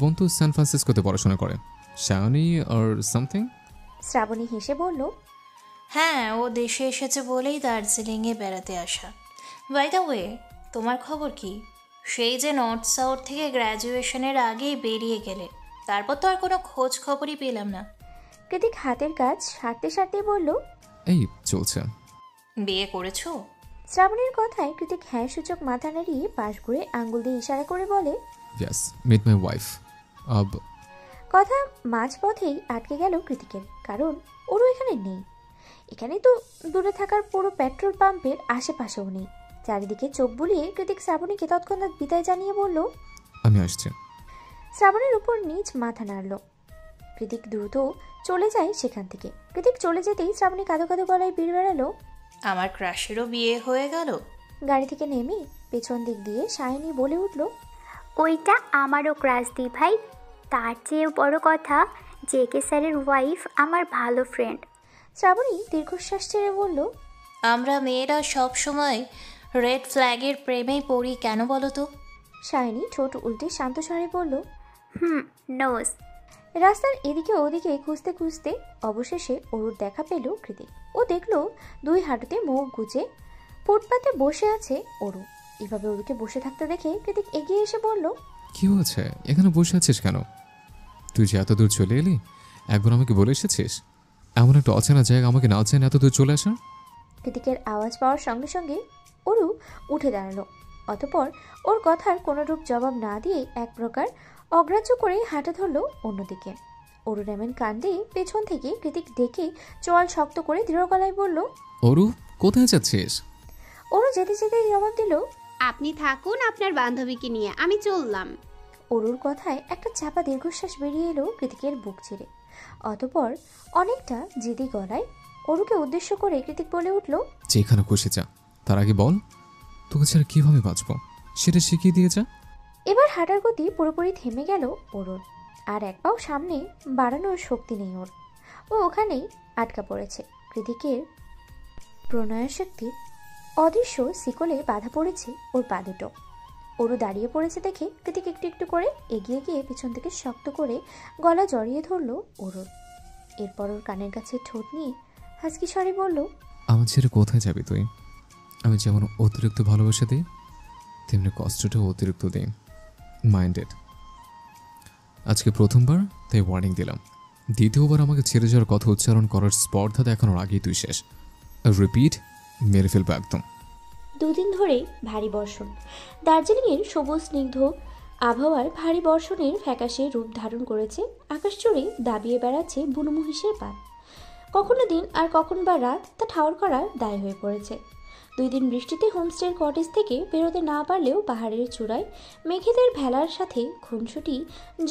বোন তো সান ফ্রান্সিসকোতে পড়াশোনা করে, শাওনি আর সামথিং। শ্রাবণী হেসে বলল, হ্যাঁ, ও দেশে এসেছে বলেই দার্জিলিংয়ে বেড়াতে আসা। বাই দ্য ওয়ে, তোমার খবর কি? সেই যে নর্থ সাউথ থেকে গ্র্যাজুয়েশনের আগেই বেরিয়ে গেলে, তারপর তো আর কোনো খোঁজ খবরই পেলাম না। কৃতিক হাতের কাজ সারতে সারতে বলল, এই চলছে। বিয়ে করেছো? শ্রাবণীর কথায় কৃতিক হ্যাঁ সূচক মাথা নাড়িয়ে পাশ ঘুরে আঙ্গুল দিয়ে ইশারা করে বলে, ইয়েস, মিট মাই ওয়াইফ। কথা মাঝপথেই আটকে গেল কৃতিকের, কারণ ওরও এখানে নেই। এখানে তো দূরে থাকার পুরো পেট্রোল পাম্পের আশেপাশেও নেই। চারিদিকে চোখ বুলিয়ে কৃতিক শ্রাবণীকে তৎক্ষণাৎ বিদায় জানিয়ে বলল, আমি আসছি। শ্রাবণীর উপর নিচ মাথা নাড়ল। কৃতিক দ্রুত চলে যায় সেখান থেকে। কৃতিক চলে যেতেই শ্রাবণী কাঁদো কাঁদো গলায় বিড় বেড়ালো, আমার ক্রাশেরও বিয়ে হয়ে গেল। গাড়ি থেকে নেমে পেছন দিক দিয়ে সায়নী বলে উঠল, ওইটা আমারও ক্রাশ দি ভাই। তার চেয়ে বড় কথা, জেকে স্যারের ওয়াইফ আমার ভালো ফ্রেন্ড। শ্রাবণী দীর্ঘশ্বাস ছেড়ে বলল, আমরা মেয়েরা সব সময় রেড ফ্ল্যাগের প্রেমেই পড়ি কেন বলো তো? সায়নী ঠোঁট উল্টে শান্ত স্বরে বলল, নোস। রাস্তার এদিকে ওদিকে খুঁজতে খুঁজতে অবশেষে অরুর দেখা পেল কৃতিক। ও দেখল দুই হাঁটুতে মুখ গুজে ফুটপাতে বসে আছে অরু। এভাবে অরুকে বসে থাকতে দেখে কৃতিক এগিয়ে এসে বলল, কি হয়েছে? এখানে বসে আছিস কেন? তুই যে এত দূর চলে এলি, একবার আমাকে বলে এসেছিস? এমন একটা অচেনা জায়গা আমাকে না চেনে এত দূর চলে আসা? কৃতিকের আওয়াজ পাওয়ার সঙ্গে সঙ্গে অরু উঠে দাঁড়ালো। অতঃপর ওর কথার কোনোরূপ জবাব না দিয়ে এক প্রকার অগ্রাহ্য করে হাঁটা ধরল অন্যদিকে। অরুর এমন কাণ্ডে পেছন থেকে কৃতিক ডেকে চোয়াল শক্ত করে দৃঢ় গলায় বলল, অরু, কোথায় যাচ্ছিস? অরু যেতে যেতে জবাব দিল, আপনি থাকুন আপনার বান্ধবীকে নিয়ে, আমি চললাম। অরুর কথায় একটা চাপা দীর্ঘশ্বাস বেরিয়ে এলো কৃতিকের বুক ছেড়ে। অতঃপর অনেকটা জিদি গলায় অরুকে উদ্দেশ্য করে কৃতিক বলে উঠল, যেখানে খুশি যা, তার আগে বল তোকে ছাড়া কিভাবে বাঁচবো সেটা শিখিয়ে দিয়ে যা। এবার হাঁটার গতি পুরোপুরি থেমে গেল অরুর। আর এক পাও সামনে বাড়ানোর শক্তি নেই ওর। ও ওখানেই আটকা পড়েছে। কৃতিকের প্রণয়শক্তির অদৃশ্য শিকলে বাধা পড়েছে ওর পা দুটো। অরু দাঁড়িয়ে পড়েছে দেখে কৃতিক একটু একটু করে এগিয়ে গিয়ে পিছন থেকে শক্ত করে গলা জড়িয়ে ধরল অরুর। এরপর ওর কানের কাছে ঠোঁট নিয়ে হাসকি স্বরে বলল, আমার ছেড়ে কোথায় যাবি তুই? আমি যেমন অতিরিক্ত ভালোবাসা দিই, তেমনি কষ্টটাও অতিরিক্ত দিই। মাইন্ডেড। আজকে প্রথমবার, তাই ওয়ার্নিং দিলাম। দ্বিতীয়বার আমাকে ছেড়ে যাওয়ার কথা উচ্চারণ করার স্পর্ধা দেখানোর আগেই তুই শেষ। রিপিট, মেরে ফেলবো একদম। দুদিন ধরে ভারী বর্ষণ। দার্জিলিংয়ের সবুজ স্নিগ্ধ আবহাওয়ার ভারী বর্ষণের ফ্যাকাশে রূপ ধারণ করেছে। আকাশ জুড়ে দাবিয়ে বেড়াচ্ছে বুনো মহিষের পাত। কখনো দিন আর কখন বা রাত তা ঠাউর করার দায় হয়ে পড়েছে। 2 দিন বৃষ্টিতে হোমস্টের কটেজ থেকে বেরোতে না পারলেও পাহাড়ের চূড়ায় মেঘেদের ভেলার সাথে খুনসুটি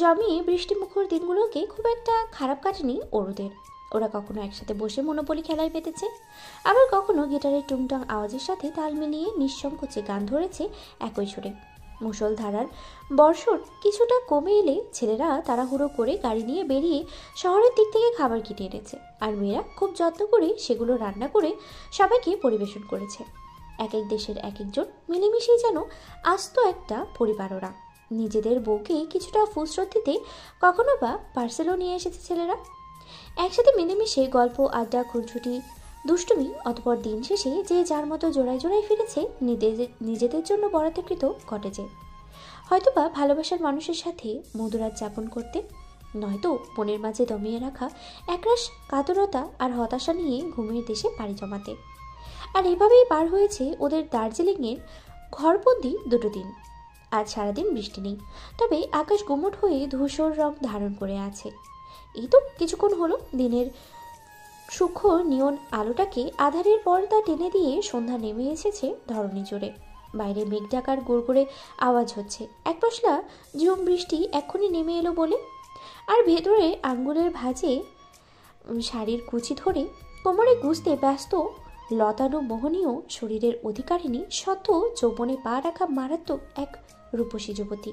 জমিয়ে বৃষ্টিমুখর দিনগুলোকে খুব একটা খারাপ কাটেনি অরুদের। ওরা কখনো একসাথে বসে মনোপলি খেলায় পেতেছে, আবার কখনো গিটারের টুংটাং আওয়াজের সাথে তাল মিলিয়ে নিঃসংকোচে গান ধরেছে একই সুরে। মুষলধারার বর্ষণ কিছুটা কমে এলে ছেলেরা তাড়াহুড়ো করে গাড়ি নিয়ে বেরিয়ে শহরের দিক থেকে খাবার কিনে এনেছে, আর মেয়েরা খুব যত্ন করে সেগুলো রান্না করে সবাইকে পরিবেশন করেছে। এক এক দেশের এক একজন মিলেমিশেই যেন আস্ত একটা পরিবার ওরা। নিজেদের বউকে কিছুটা ফুসরত দিতে কখনো বা পার্সেলও নিয়ে এসেছে ছেলেরা। একসাথে মিলেমিশে গল্প, আড্ডা, খুনছুটি, দুষ্টুমি, অতপর দিন শেষে যে যার মতো জোড়ায় জোড়ায় ফিরেছে নিজেদের জন্য বরাদ্দকৃত কটেজে, হয়তোবা ভালোবাসার মানুষের সাথে মধুরাত যাপন করতে, নয়তো বনের মাঝে দমিয়ে রাখা একরাশ কাতরতা আর হতাশা নিয়ে ঘুমের দেশে পাড়ি জমাতে। আর এভাবেই পার হয়েছে ওদের দার্জিলিংয়ের ঘরবন্দি 2 দিন। আজ সারাদিন বৃষ্টি নেই, তবে আকাশ গুমট হয়ে ধূসর রং ধারণ করে আছে। এই তো কিছুক্ষণ হলো দিনের সূক্ষ্ম নিয়ন আলোটাকে আধারের পর্দা টেনে দিয়ে সন্ধ্যা নেমে এসেছে ধরণী জোরে। বাইরে মেঘ ডাকার গোড়গোড়ে আওয়াজ হচ্ছে, এক পশলা ঝুম বৃষ্টি এক্ষুনি নেমে এলো বলে। আর ভেতরে আঙ্গুলের ভাঁজে শাড়ির কুচি ধরে কোমরে গুজতে ব্যস্ত লতানো মোহনীয় শরীরের অধিকারিণী সদ্য যৌবনে পা রাখা মারাত্মক এক রূপসী যুবতী।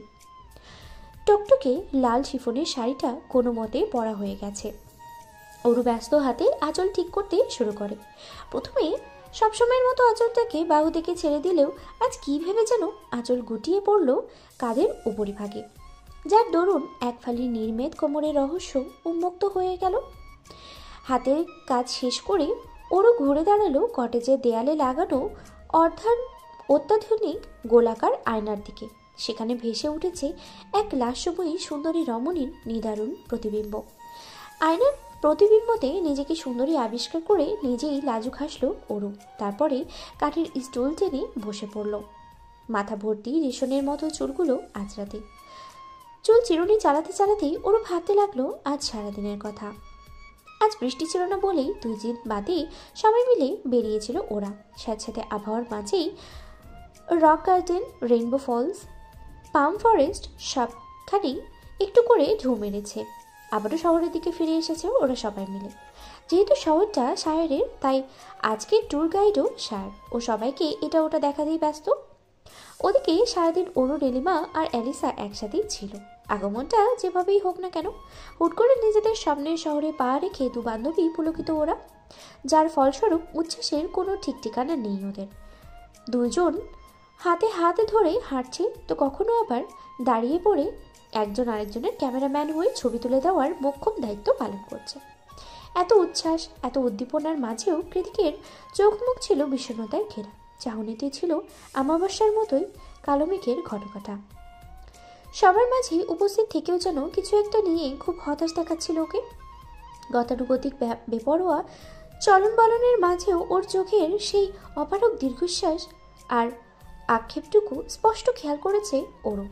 টকটকে লাল শিফনের শাড়িটা কোনো মতে পরা হয়ে গেছে। অরু ব্যস্ত হাতে আঁচল ঠিক করতে শুরু করে। প্রথমে সবসময়ের মতো আঁচলটাকে বাহু থেকে ছেড়ে দিলেও আজ কী ভেবে যেন আঁচল গুটিয়ে পড়ল কাঁধের উপরিভাগে, যার দরুন এক ফালি নির্মেদ কোমরের রহস্য উন্মুক্ত হয়ে গেল। হাতের কাজ শেষ করে ওরও ঘুরে দাঁড়ালো কটেজের দেয়ালে লাগানো অত্যাধুনিক গোলাকার আয়নার দিকে। সেখানে ভেসে উঠেছে এক লাস্যময়ী সুন্দরী রমণীর নিদারুণ প্রতিবিম্ব। আয়নার প্রতিবিম্বতে নিজেকে সুন্দরী আবিষ্কার করে নিজেই লাজুক হাসলো ওরু। তারপরে কাঠের স্টুল টেনে বসে পড়ল, মাথা ভর্তি রেশনের মতো চুলগুলো আঁচড়াতে। চুল চিরুনি চালাতে চালাতেই ওরু ভাবতে লাগলো আজ সারাদিনের কথা। আজ বৃষ্টি ছিল না বলেই 2 দিন বাদে সবাই মিলে বেরিয়েছিল ওরা। স্যাঁতস্যাঁতে আবহাওয়ার মাঝেই রক গার্ডেন, রেইনবো ফলস, পাম ফরেস্ট সবখানি একটু করে ঢু মেরেছে। আবারও শহরের দিকে ফিরে এসেছে ওরা সবাই মিলে। যেহেতু শহরটা শায়ারের, তাই আজকের ট্যুর গাইডও শায়ার। ও সবাইকে এটা ওটা দেখাতেই ব্যস্ত। ওদিকে সারাদিন অরু, নীলিমা আর অ্যালিসা একসাথেই ছিল। আগমনটা যেভাবেই হোক না কেন, হুট করে নিজেদের সামনের শহরে পা রেখে 2 বান্ধবী পুলকিত ওরা, যার ফলস্বরূপ উচ্ছ্বাসের কোনো ঠিক ঠিকানা নেই ওদের। 2 জন হাতে হাত ধরে হাঁটছে, তো কখনো আবার দাঁড়িয়ে পড়ে একজন আরেকজনের ক্যামেরাম্যান হয়ে ছবি তুলে দেওয়ার মোক্ষম দায়িত্ব পালন করছে। এত উচ্ছ্বাস, এত উদ্দীপনার মাঝেও কৃতিকের চোখ মুখ ছিল বিষণ্ণতায় ঘেরা। চাহনিতে ছিল আমাবস্যার মতোই কালো মেঘের ঘটঘটা। সবার মাঝে উপস্থিত থেকেও যেন কিছু একটা নিয়ে খুব হতাশ দেখাচ্ছিল ওকে। গতানুগতিক বেপরোয়া চলন বলনের মাঝেও ওর চোখের সেই অপারক দীর্ঘশ্বাস আর আক্ষেপটুকু স্পষ্ট খেয়াল করেছে ওরও।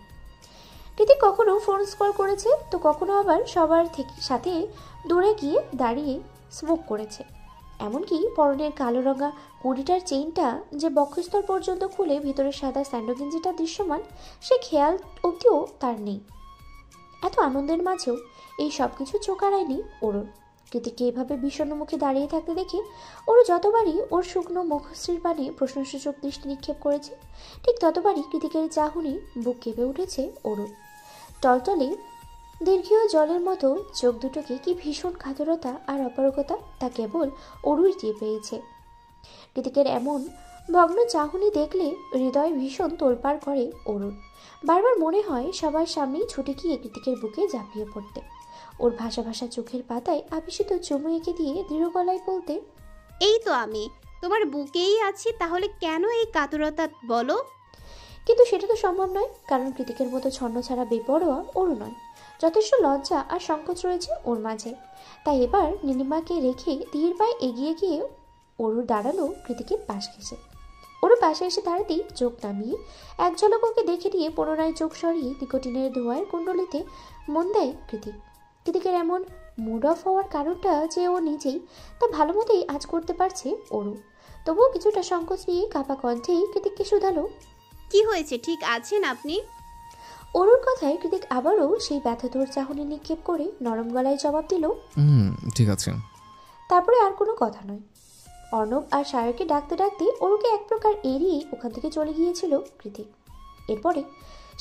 কৃতিক কখনো ফোন স্কল করেছে, তো কখনো আবার সবার সাথে দূরে গিয়ে দাঁড়িয়ে স্মোক করেছে। এমনকি পরনের কালো রঙা কুড়িটার চেইনটা যে বক্ষস্থল পর্যন্ত খুলে ভিতরে সাদা স্যান্ডো গেঞ্জিটা দৃশ্যমান, সে খেয়াল অবধিও তার নেই। এত আনন্দের মাঝেও এই সব কিছু চোখ আড়ায়নি ওরও। কৃতিককে এভাবে বিষণ্ণ মুখে দাঁড়িয়ে থাকতে দেখে ওরও যতবারই ওর শুকনো মুখশ্রীর পানে প্রশ্নসূচক দৃষ্টি নিক্ষেপ করেছে, ঠিক ততবারই কৃতিকের চাহনি বুক কেঁপে উঠেছে ওরও। টলটলে দীর্ঘীয় জলের মতো চোখ দুটোকে কি ভীষণ কাতরতা আর অপারগতা তা কেবল অরুই টের পেয়েছে। কৃতিকের এমন ভগ্ন চাহনি দেখলে হৃদয় ভীষণ তোলপাড় করে অরুর। বারবার মনে হয় সবার সামনেই ছুটে গিয়ে কৃতিকের বুকে ঝাঁপিয়ে পড়তে, ওর ভাষা ভাষা চোখের পাতায় আবিষ্কৃত চুমু এঁকে দিয়ে দৃঢ় গলায় বলতে, এই তো আমি তোমার বুকেই আছি, তাহলে কেন এই কাতরতা বলো? কিন্তু সেটা তো সম্ভব নয়, কারণ কৃতিকের মতো ছন্ন ছাড়া বেপরোয়া ওরও নয়। যথেষ্ট লজ্জা আর সংকোচ রয়েছে ওর মাঝে। তাই এবার নীলিমাকে রেখে ধীর পায়ে এগিয়ে গিয়ে অরুর দাঁড়ালো কৃতিকের পাশ ঘেঁষে। ওরও পাশে এসে দাঁড়াতেই চোখ নামিয়ে এক ঝলক ওকে দেখে নিয়ে পুনরায় চোখ সরিয়ে নিকোটিনের ধোঁয়ার কুণ্ডলিতে মন দেয় কৃতিক। কৃতিকের এমন মুড অফ হওয়ার কারণটা যে ও নিজেই তা ভালো মতোই আজ করতে পারছে অরু। তবুও কিছুটা সংকোচ নিয়ে কাঁপা কণ্ঠেই কৃতিককে শুধালো, কি হয়েছে, ঠিক আছেন আপনি? অরুর কথায় কৃতিক আবারও সেই ব্যথাতুর চাহনি নিক্ষেপ করে নরম গলায় জবাব দিল, ঠিক আছে। তারপরে আর কোনো কথা নয়। অর্ণব আর সায়রকে ডাকতে ডাকতে অরুকে এক প্রকার এড়িয়ে ওখান থেকে চলে গিয়েছিল কৃতিক। এরপরে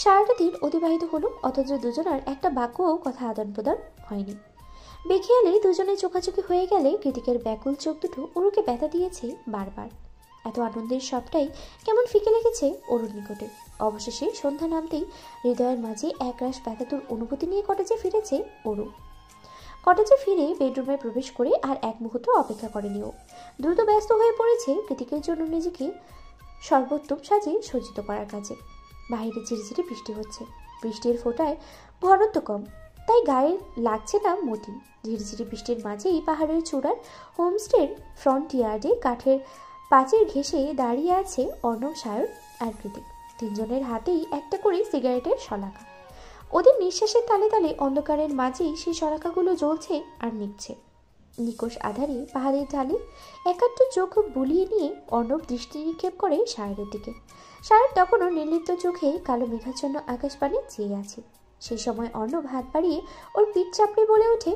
সারাটা দিন অতিবাহিত হলো, অথচ দুজনের একটা বাক্যও কথা আদান প্রদান হয়নি। বেখেয়ালে দুজনে চোখাচোখি হয়ে গেলে কৃতিকের ব্যাকুল চোখ দুটো অরুকে ব্যথা দিয়েছে বারবার। এত আনন্দের সবটাই কেমন ফিকে লেগেছে অরুর নিকটে। অবশেষে সন্ধ্যা নামতেই হৃদয়ের মাঝে একরাশ ব্যথাতুর অনুভূতি নিয়ে কটেজে ফিরেছে অরু। কটেজে ফিরে বেডরুমে প্রবেশ করে আর এক মুহূর্ত অপেক্ষা করেনি ও। দ্রুত ব্যস্ত হয়ে পড়েছে কৃতিকের জন্য নিজেকে সর্বোত্তম সাজে সজ্জিত করার কাজে। বাইরে ঝিরিঝিরি বৃষ্টি হচ্ছে, বৃষ্টির ফোঁটায় ঘনত্ব কম, তাই গায়ে লাগছে না মোটেই। ঝিরিঝিরি বৃষ্টির মাঝেই পাহাড়ের চূড়ার হোমস্টের ফ্রন্ট ইয়ার্ডে কাঠের পাঁচির ঘেঁষে দাঁড়িয়ে আছে অর্ণব, সায়র আর কৃতিক। তিনজনের হাতেই একটা করে সিগারেটের শলাকা। ওদের নিঃশ্বাসের তালে তালে অন্ধকারের মাঝেই সেই শলাকাগুলো জ্বলছে আর নিচ্ছে। নিকোষ আধারে পাহাড়ের ঢালে একাত্ম চোখ বুলিয়ে নিয়ে অর্ণব দৃষ্টি নিক্ষেপ করে সায়রের দিকে। সায়র তখনও নির্লিপ্ত চোখে কালো মেঘাচ্ছন্ন আকাশপানে চেয়ে আছে। সেই সময় অর্ণব হাত বাড়িয়ে ওর পিঠ চাপড়ে বলে ওঠে,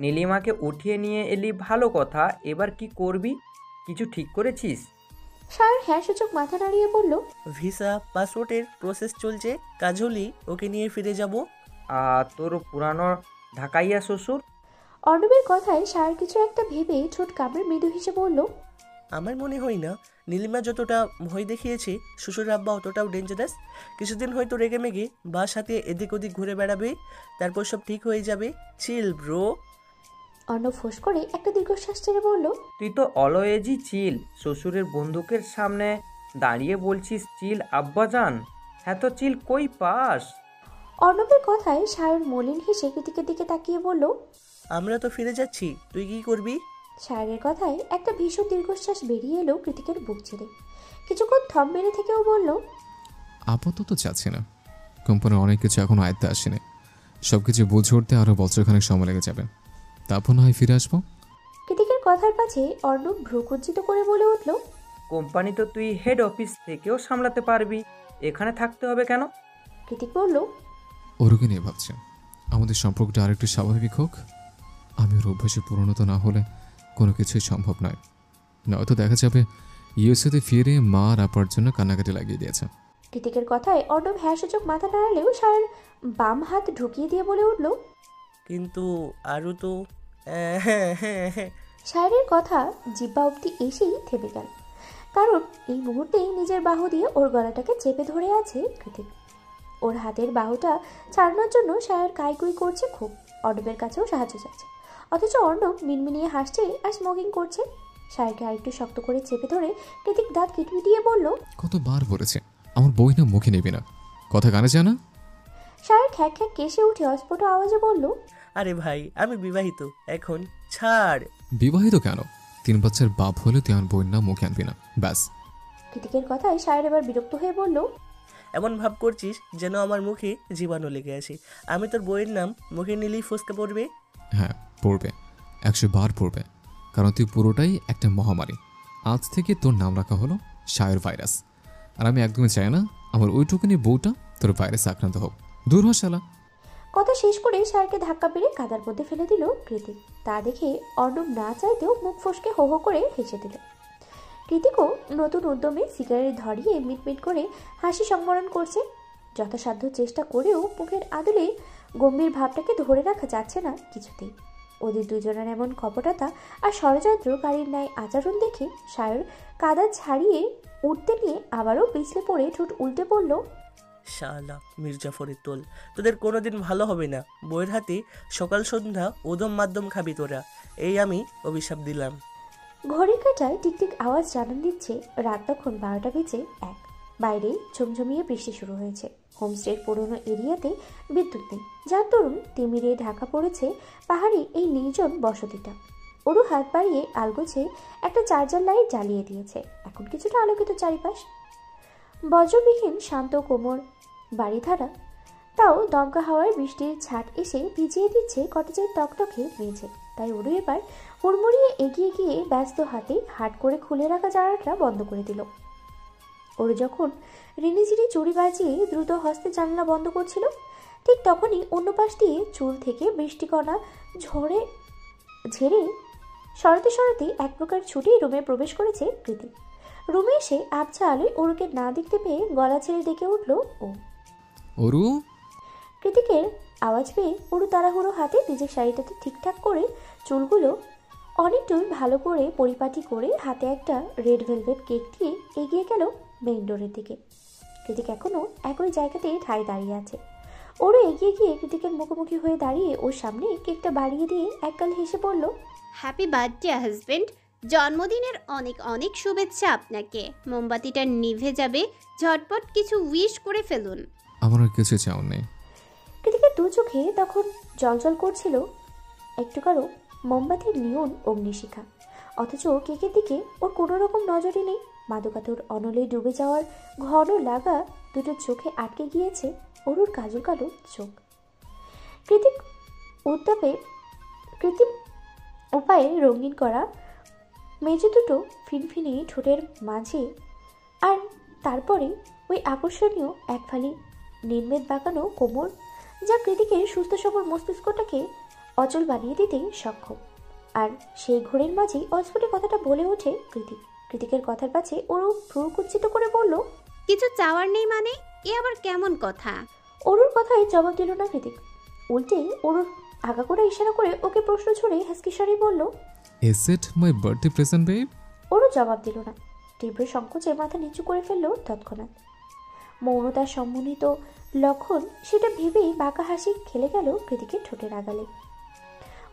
নীলিমাকে উঠিয়ে নিয়ে এলি ভালো কথা, এবার কি করবি? কিছু ঠিক করেছিস? সায়র হ্যাঁ সূচক মাথা নাড়িয়ে বলল, ভিসা পাসপোর্টের প্রসেস চলছে, কাজ হলেই ওকে নিয়ে ফিরে যাব। আর তোর পুরানো ঢাকাইয়া শ্বশুর? অর্ণবের কথায় সায়র কিছু একটা ভেবে ঠোঁট কামড়ে মৃদু হেসে বলল, আমার মনে হয় না নীলিমা যতটা ভয় দেখিয়েছে শ্বশুর আব্বা অতটাও ডেঞ্জারাস। কিছুদিন হয়তো রেগে মেগে বা সাথে এদিক ওদিক ঘুরে বেড়াবে, তারপর সব ঠিক হয়ে যাবে। চিল ব্রো। অর্ণব ফোঁস করে একটা দীর্ঘশ্বাস ছেড়ে বলল, তুই তো অলওয়েজই চিল। শ্বশুরের বন্দুকের সামনে দাঁড়িয়ে বলছিস চিল আব্বাজান। হ্যাঁ তো চিল কই পাস? অর্ণবের কথায় সায়র মলিন হেসে কৃতিকের দিকে তাকিয়ে বলল, আমরা তো ফিরে যাচ্ছি, তুই কি করবি? সায়রের কথায় একটা ভীষণ দীর্ঘশ্বাস বেরিয়ে এলো কৃতিকের বুক ছেড়ে। কিছুক্ষণ থম মেরে থেকেও বলল, আপাতত চাচ্ছি না। কোম্পানির অনেক কিছু এখনো আয়ত্তে আসেনি, সব কিছু বুঝে উঠতে আরও বছরখানেক সময় লেগে যাবে, তারপর না হয় ফিরে আসবো। কৃতিকের কথার পাছে অর্ণব ভ্রুকুজ্জিত করে বলে উঠল, কোম্পানি তো তুই হেড অফিস থেকেও সামলাতে পারবি, এখানে থাকতে হবে কেন? কৃতিক বলল, ওরকে নিয়ে ভাবছি আমাদের সম্পর্কটা আরেকটু স্বাভাবিক হোক। আমি ওর অভ্যাসে পরিণত না হলে কোনো কিছুই সম্ভব নয়। নয়তো দেখা যাবে ইউএসএতে ফিরে মা আর আপার জন্য কান্নাকাটি লাগিয়ে দিয়েছে। কৃতিকের কথায় অর্ণব হ্যাঁ সূচক মাথা নাড়ালেও সায়র বাম হাত ঢুকিয়ে দিয়ে বলে উঠল, কিন্তু আরও তো সায়রের কথা জিব্বা অবধি এসেই থেমে গেল, কারণ এই মুহূর্তেই নিজের বাহু দিয়ে ওর গলাটাকে চেপে ধরে আছে কৃতিক। ওর হাতের বাহুটা ছাড়ানোর জন্য সায়র কাইকুই করছে খুব, অর্ণবের কাছেও সাহায্য চাইছে, অথচ অর্ণব মিনমিনিয়ে হাসছে আর স্মোকিং করছে। সায়রকে আরেকটু শক্ত করে চেপে ধরে কৃতিক দাঁত কিটমিটিয়ে বলল, কতবার বলেছে আমার বই না মুখে নেবে না, কথা কানে যায় না। সায়র খ্যাক খ্যাক কেসে উঠে অস্ফুট আওয়াজে বলল, আরে ভাই আমি বিবাহিত, এখন ছাড়। বিবাহিত কেন? 3 বাচ্চার বাপ হলে তুই আমার বইয়ের নাম মুখে আনবি না, ব্যাস। কৃতিকের কথায় সায়র এবার বিরক্ত হয়ে বলল, এমন ভাব করছিস যেন আমার মুখে জীবাণু লেগে আছে। আমি তোর বইয়ের নাম মুখে নিলেই ফসকে পড়বে। হ্যাঁ পড়বে, 100 বার পড়বে, কারণ তুই পুরোটাই একটা মহামারী। আজ থেকে তোর নাম রাখা হলো সায়র ভাইরাস, আর আমি একদমই চাই না আমার ওইটুকুনি বউটা তোর ভাইরাসে আক্রান্ত হোক। দূর হ শালা। কথা শেষ করে সায়রকে ধাক্কা মেরে কাদার মধ্যে ফেলে দিল কৃতিক। তা দেখে অর্ণব না চাইতেও মুখ ফসকে হো হো করে হেসে দিল। কৃতিকও নতুন উদ্যমে সিগারেট ধরিয়ে মিটমিট করে হাসি সংবরণ করছে। যথাসাধ্য চেষ্টা করেও মুখের আদলে গম্ভীর ভাবটাকে ধরে রাখা যাচ্ছে না কিছুতেই। ওদের দুজনের এমন কপটতা আর ষড়যন্ত্র গাড়ির ন্যায় আচরণ দেখে সায়র কাদা ছাড়িয়ে উঠতে নিয়ে আবারও পিছলে পড়ে ঠোঁট উল্টে পড়ল, শালা মির্জাফরের তোল, তোদের কোনোদিন ভালো হবে না। বইয়ের হাতে সকাল সন্ধ্যা উদম মাধ্যম খাবি তোরা, এই আমি অভিশাপ দিলাম। ঘড়ির কাঁটায় টিকটিক আওয়াজ জানান দিচ্ছে রাত তখন 12টা বেজে 1। বাইরে ঝমঝমিয়ে বৃষ্টি শুরু হয়েছে। হোমস্টের পুরনো এরিয়াতে বিদ্যুৎ নেই, যার দরুন তিমিরে ঢাকা পড়েছে পাহাড়ি এই নির্জন বসতিটা। ওরু হাত বাড়িয়ে আলগোছে একটা চার্জার লাইট জ্বালিয়ে দিয়েছে। এখন কিছুটা আলোকিত চারিপাশ। বজ্রবিহীন শান্ত কোমর বাড়িধারা, তাও দমকা হাওয়ার বৃষ্টির ছাট এসে ভিজিয়ে দিচ্ছে কটেজের টকটকে মেঝে। তাই ওরু এবার হুড়মুড়িয়ে এগিয়ে গিয়ে ব্যস্ত হাতে হাট করে খুলে রাখা জানালাটা বন্ধ করে দিল। ওরু যখন রিনিঝিরি চুড়ি বাজিয়ে দ্রুত হস্তে জানালা বন্ধ করছিল, ঠিক তখনই অন্য পাশ দিয়ে চুল থেকে বৃষ্টিকণা ঝেড়ে সরাতে সরাতে এক প্রকার ছুটি রুমে প্রবেশ করেছে কৃতি। রুমে এসে আবছা আলোয় অরুকে না দেখতে পেয়ে গলা ছেড়ে ডেকে উঠল ও। অরু। কৃতিকের আওয়াজ পেয়ে অরু তাড়াহুড়ো হাতে নিজের শাড়িটাতে ঠিকঠাক করে চুলগুলো অনেকটাই ভালো করে পরিপাটি করে হাতে একটা রেড ভেলভেট কেক দিয়ে এগিয়ে গেল মেইন ডোরের দিকে। কৃতিক এখনো একই জায়গাতে ঠাই দাঁড়িয়ে আছে। ওরও এগিয়ে গিয়ে কৃতিকের মুখোমুখি হয়ে দাঁড়িয়ে ওর সামনে কেকটা বাড়িয়ে দিয়ে একগাল হেসে বলল, হ্যাপি বার্থডে হাজবেন্ড, জন্মদিনের অনেক অনেক শুভেচ্ছা আপনাকে। মোমবাতিটা নিভে যাবে, ঝটপট কিছু উইশ করে ফেলুন। আমার আর কিছু চাও নেই। কৃতিকের দু চোখে তখন জলজল করছিল একটুকারও মোমবাতির নিয়ন অগ্নিশিখা, অথচ কেকের দিকে ওর কোনো রকম নজরই নেই। মাদকাতুর অনলে ডুবে যাওয়ার ঘন লাগা দুটো চোখে আটকে গিয়েছে অরুর কাজল কালো চোখ। কৃত্রিম উপায়ে রঙিন করা মেজে দুটো ফিনফিনে ঠোঁটের মাঝে, আর তারপরে ওই আকর্ষণীয় এক ফালি নির্মেদ বাঁকানো কোমর, যা কৃতিকের সুস্থ সবল মস্তিষ্কটাকে অচল বানিয়ে দিতে সক্ষম। আর সেই ঘোরের মাঝেই অস্ফুটে কথাটা বলে ওঠে কৃতিকের কথার পাছে ওরু ভ্রু কুঞ্চিত করে বলল, কিছু চাওয়ার নেই মানে? এ আবার কেমন কথা? অরুর কথায় জবাব দিল না কৃতিক, উল্টে অরুর আগা করে ইশারা করে ওকে প্রশ্ন ছড়ে হাসকিসারি বলল, is it my birthday present babe? ওরও জবাব দিল না। তীব্র সংকোচে মাথা নিচু করে ফেলল তৎক্ষণাৎ। মৌনতার সম্মোহিত লক্ষণ সেটা ভেবেই বাঁকা হাসি খেলে গেল কৃতিকের ঠোঁটের আগালে।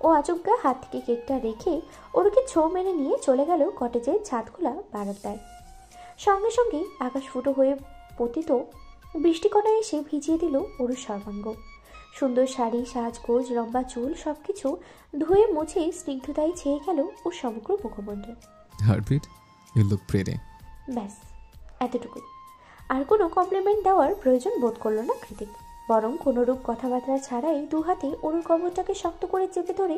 ও আচমকা হাত থেকে কেকটা রেখে ওরকে ছো মেরে নিয়ে চলে গেল কটেজের ছাদ খোলা বারান্দায়। সঙ্গে সঙ্গে আকাশ ফুটো হয়ে পতিত বৃষ্টিকণা এসে ভিজিয়ে দিল ওর সর্বাঙ্গ। সুন্দর শাড়ি, সাজগোজ, লম্বা চুল সবকিছু ধুয়ে মুছে স্নিগ্ধতায় ছেয়ে গেল ওর সমগ্র মুখমণ্ডল। Heartbeat, you look pretty. ব্যাস এতটুকুই। আর কোনো কমপ্লিমেন্ট দেওয়ার প্রয়োজন বোধ করলো না কৃতিক, বরং কোনোরূপ কথাবার্তা ছাড়াই দু হাতে ওর কবরটাকে শক্ত করে চেপে ধরে